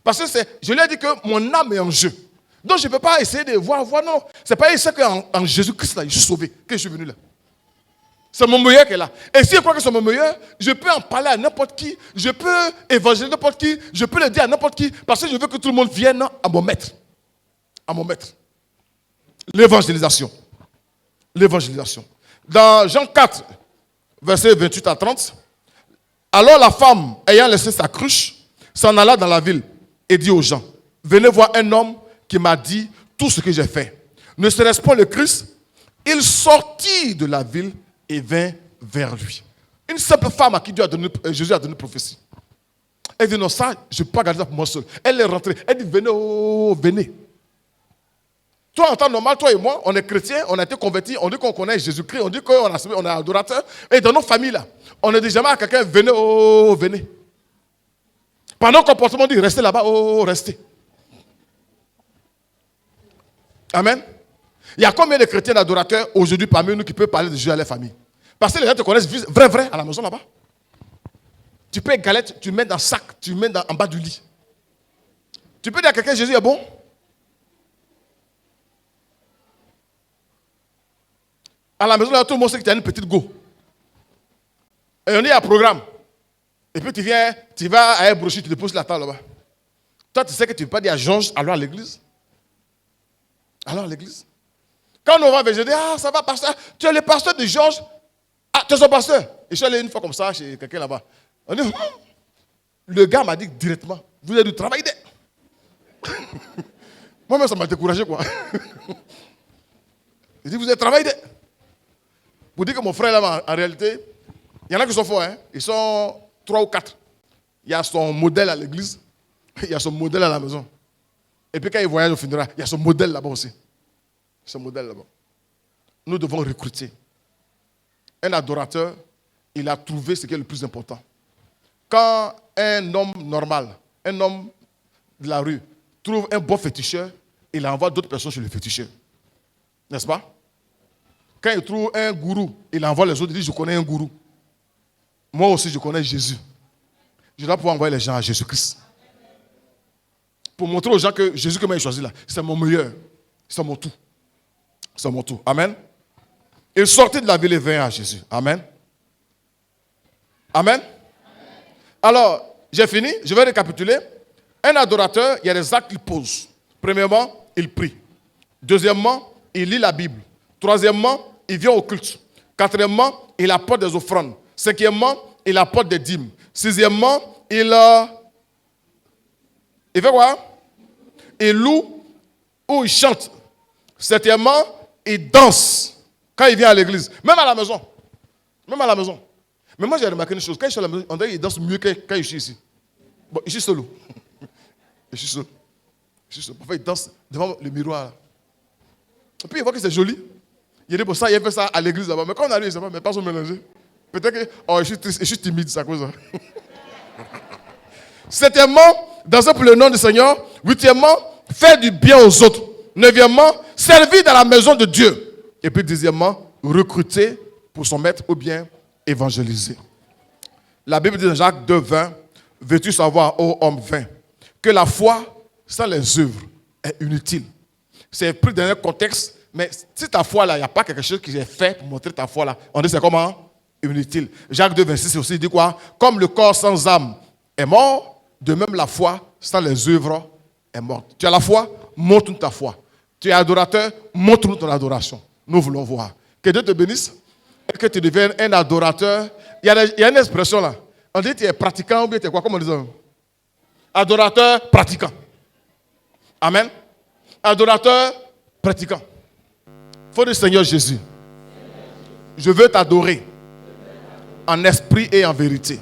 Parce que je lui ai dit que mon âme est en jeu. Donc je ne peux pas essayer de voir, non. Ce n'est pas ici qu'en Jésus-Christ, là, je suis sauvé, que je suis venu là. C'est mon meilleur qui est là. Et si je crois que c'est mon meilleur, je peux en parler à n'importe qui, je peux évangéliser n'importe qui, je peux le dire à n'importe qui, parce que je veux que tout le monde vienne à mon maître. À mon maître. L'évangélisation. L'évangélisation. Dans Jean 4, versets 28 à 30, alors la femme, ayant laissé sa cruche, s'en alla dans la ville et dit aux gens, venez voir un homme qui m'a dit tout ce que j'ai fait. Ne serait-ce pas le Christ? Il sortit de la ville et vint vers lui. Une simple femme à qui Jésus a donné prophétie. Elle dit non, ça, je ne peux pas garder ça pour moi seul. Elle est rentrée. Elle dit venez, oh, venez. Toi, en temps normal, toi et moi, on est chrétiens, on a été convertis, on dit qu'on connaît Jésus-Christ, on dit qu'on est adorateur. Et dans nos familles, là, on ne dit jamais à quelqu'un venez, oh, venez. Par nos comportements, on dit restez là-bas, oh, restez. Amen. Il y a combien de chrétiens d'adorateurs aujourd'hui parmi nous qui peuvent parler de Jésus à leur famille? Parce que les gens te connaissent vrai à la maison là-bas. Tu peux galette, tu mets dans le sac, tu mets en bas du lit. Tu peux dire à quelqu'un Jésus est bon? À la maison, là, tout le monde sait que tu as une petite go. Et on est à programme. Et puis tu vas à un brochure, tu déposes la table là-bas. Toi, tu sais que tu ne peux pas dire à Georges, allons à l'église. Allons à l'église. Quand on va, je dis, ah, ça va, pasteur. Tu es le pasteur de Georges. Ah, tu es son pasteur. Et je suis allé une fois comme ça chez quelqu'un là-bas. On dit, le gars m'a dit directement, vous avez du travail de. Moi-même, ça m'a découragé, quoi. Il dit, vous avez travaillé de. Pour dire que mon frère, là, en réalité, il y en a qui sont forts, hein. Ils sont 3 ou 4. Il y a son modèle à l'église, il y a son modèle à la maison. Et puis quand il voyage au funérail, il y a son modèle là-bas aussi. Son modèle là-bas. Nous devons recruter. Un adorateur, il a trouvé ce qui est le plus important. Quand un homme normal, un homme de la rue, trouve un bon féticheur, il envoie d'autres personnes chez le féticheur. N'est-ce pas? Quand il trouve un gourou, il envoie les autres, il dit, je connais un gourou. Moi aussi, je connais Jésus. Je dois pouvoir envoyer les gens à Jésus-Christ. Pour montrer aux gens que Jésus que moi j'ai choisi là, c'est mon meilleur. C'est mon tout. C'est mon tout. Amen. Il sortit de la ville et vint à Jésus. Amen. Amen. Alors, j'ai fini. Je vais récapituler. Un adorateur, il y a des actes qu'il pose. Premièrement, il prie. Deuxièmement, il lit la Bible. Troisièmement, il vient au culte. Quatrièmement, il apporte des offrandes. Cinquièmement, il apporte des dîmes. Sixièmement, il fait quoi? Il loue ou il chante. Septièmement, il danse quand il vient à l'église. Même à la maison. Même à la maison. Mais moi, j'ai remarqué une chose. Quand je suis à la maison, on dirait qu'il danse mieux que quand je suis ici. Bon, je suis solo. Je suis seul. Parfois, il danse devant le miroir. Là. Et puis, il voit que c'est joli. Il dit, bon, ça, il fait ça à l'église là-bas. Mais quand on arrive, ça va, mes pas sont mélangés. Peut-être que, je suis triste, je suis timide, c'est à cause de ça. Septièmement, danser pour le nom du Seigneur. Huitièmement, faire du bien aux autres. Neuvièmement, servir dans la maison de Dieu. Et puis dixièmement, recruter pour son maître ou bien évangéliser. La Bible dit dans Jacques 2:20, veux-tu savoir, ô homme vain, que la foi sans les œuvres est inutile. C'est pris dans un contexte, mais si ta foi là, il n'y a pas quelque chose qui est fait pour montrer ta foi là, on dit c'est comment? Inutile. Jacques 2:26 aussi dit quoi? Comme le corps sans âme est mort, de même la foi sans les œuvres est morte. Tu as la foi? Montre-nous ta foi. Tu es adorateur? Montre-nous ton adoration. Nous voulons voir. Que Dieu te bénisse et que tu deviennes un adorateur. Il y a une expression là. On dit que tu es pratiquant ou bien tu es quoi? Comment on dit ça? Adorateur, pratiquant. Amen. Adorateur, pratiquant. Il faut dire Seigneur Jésus, je veux t'adorer en esprit et en vérité.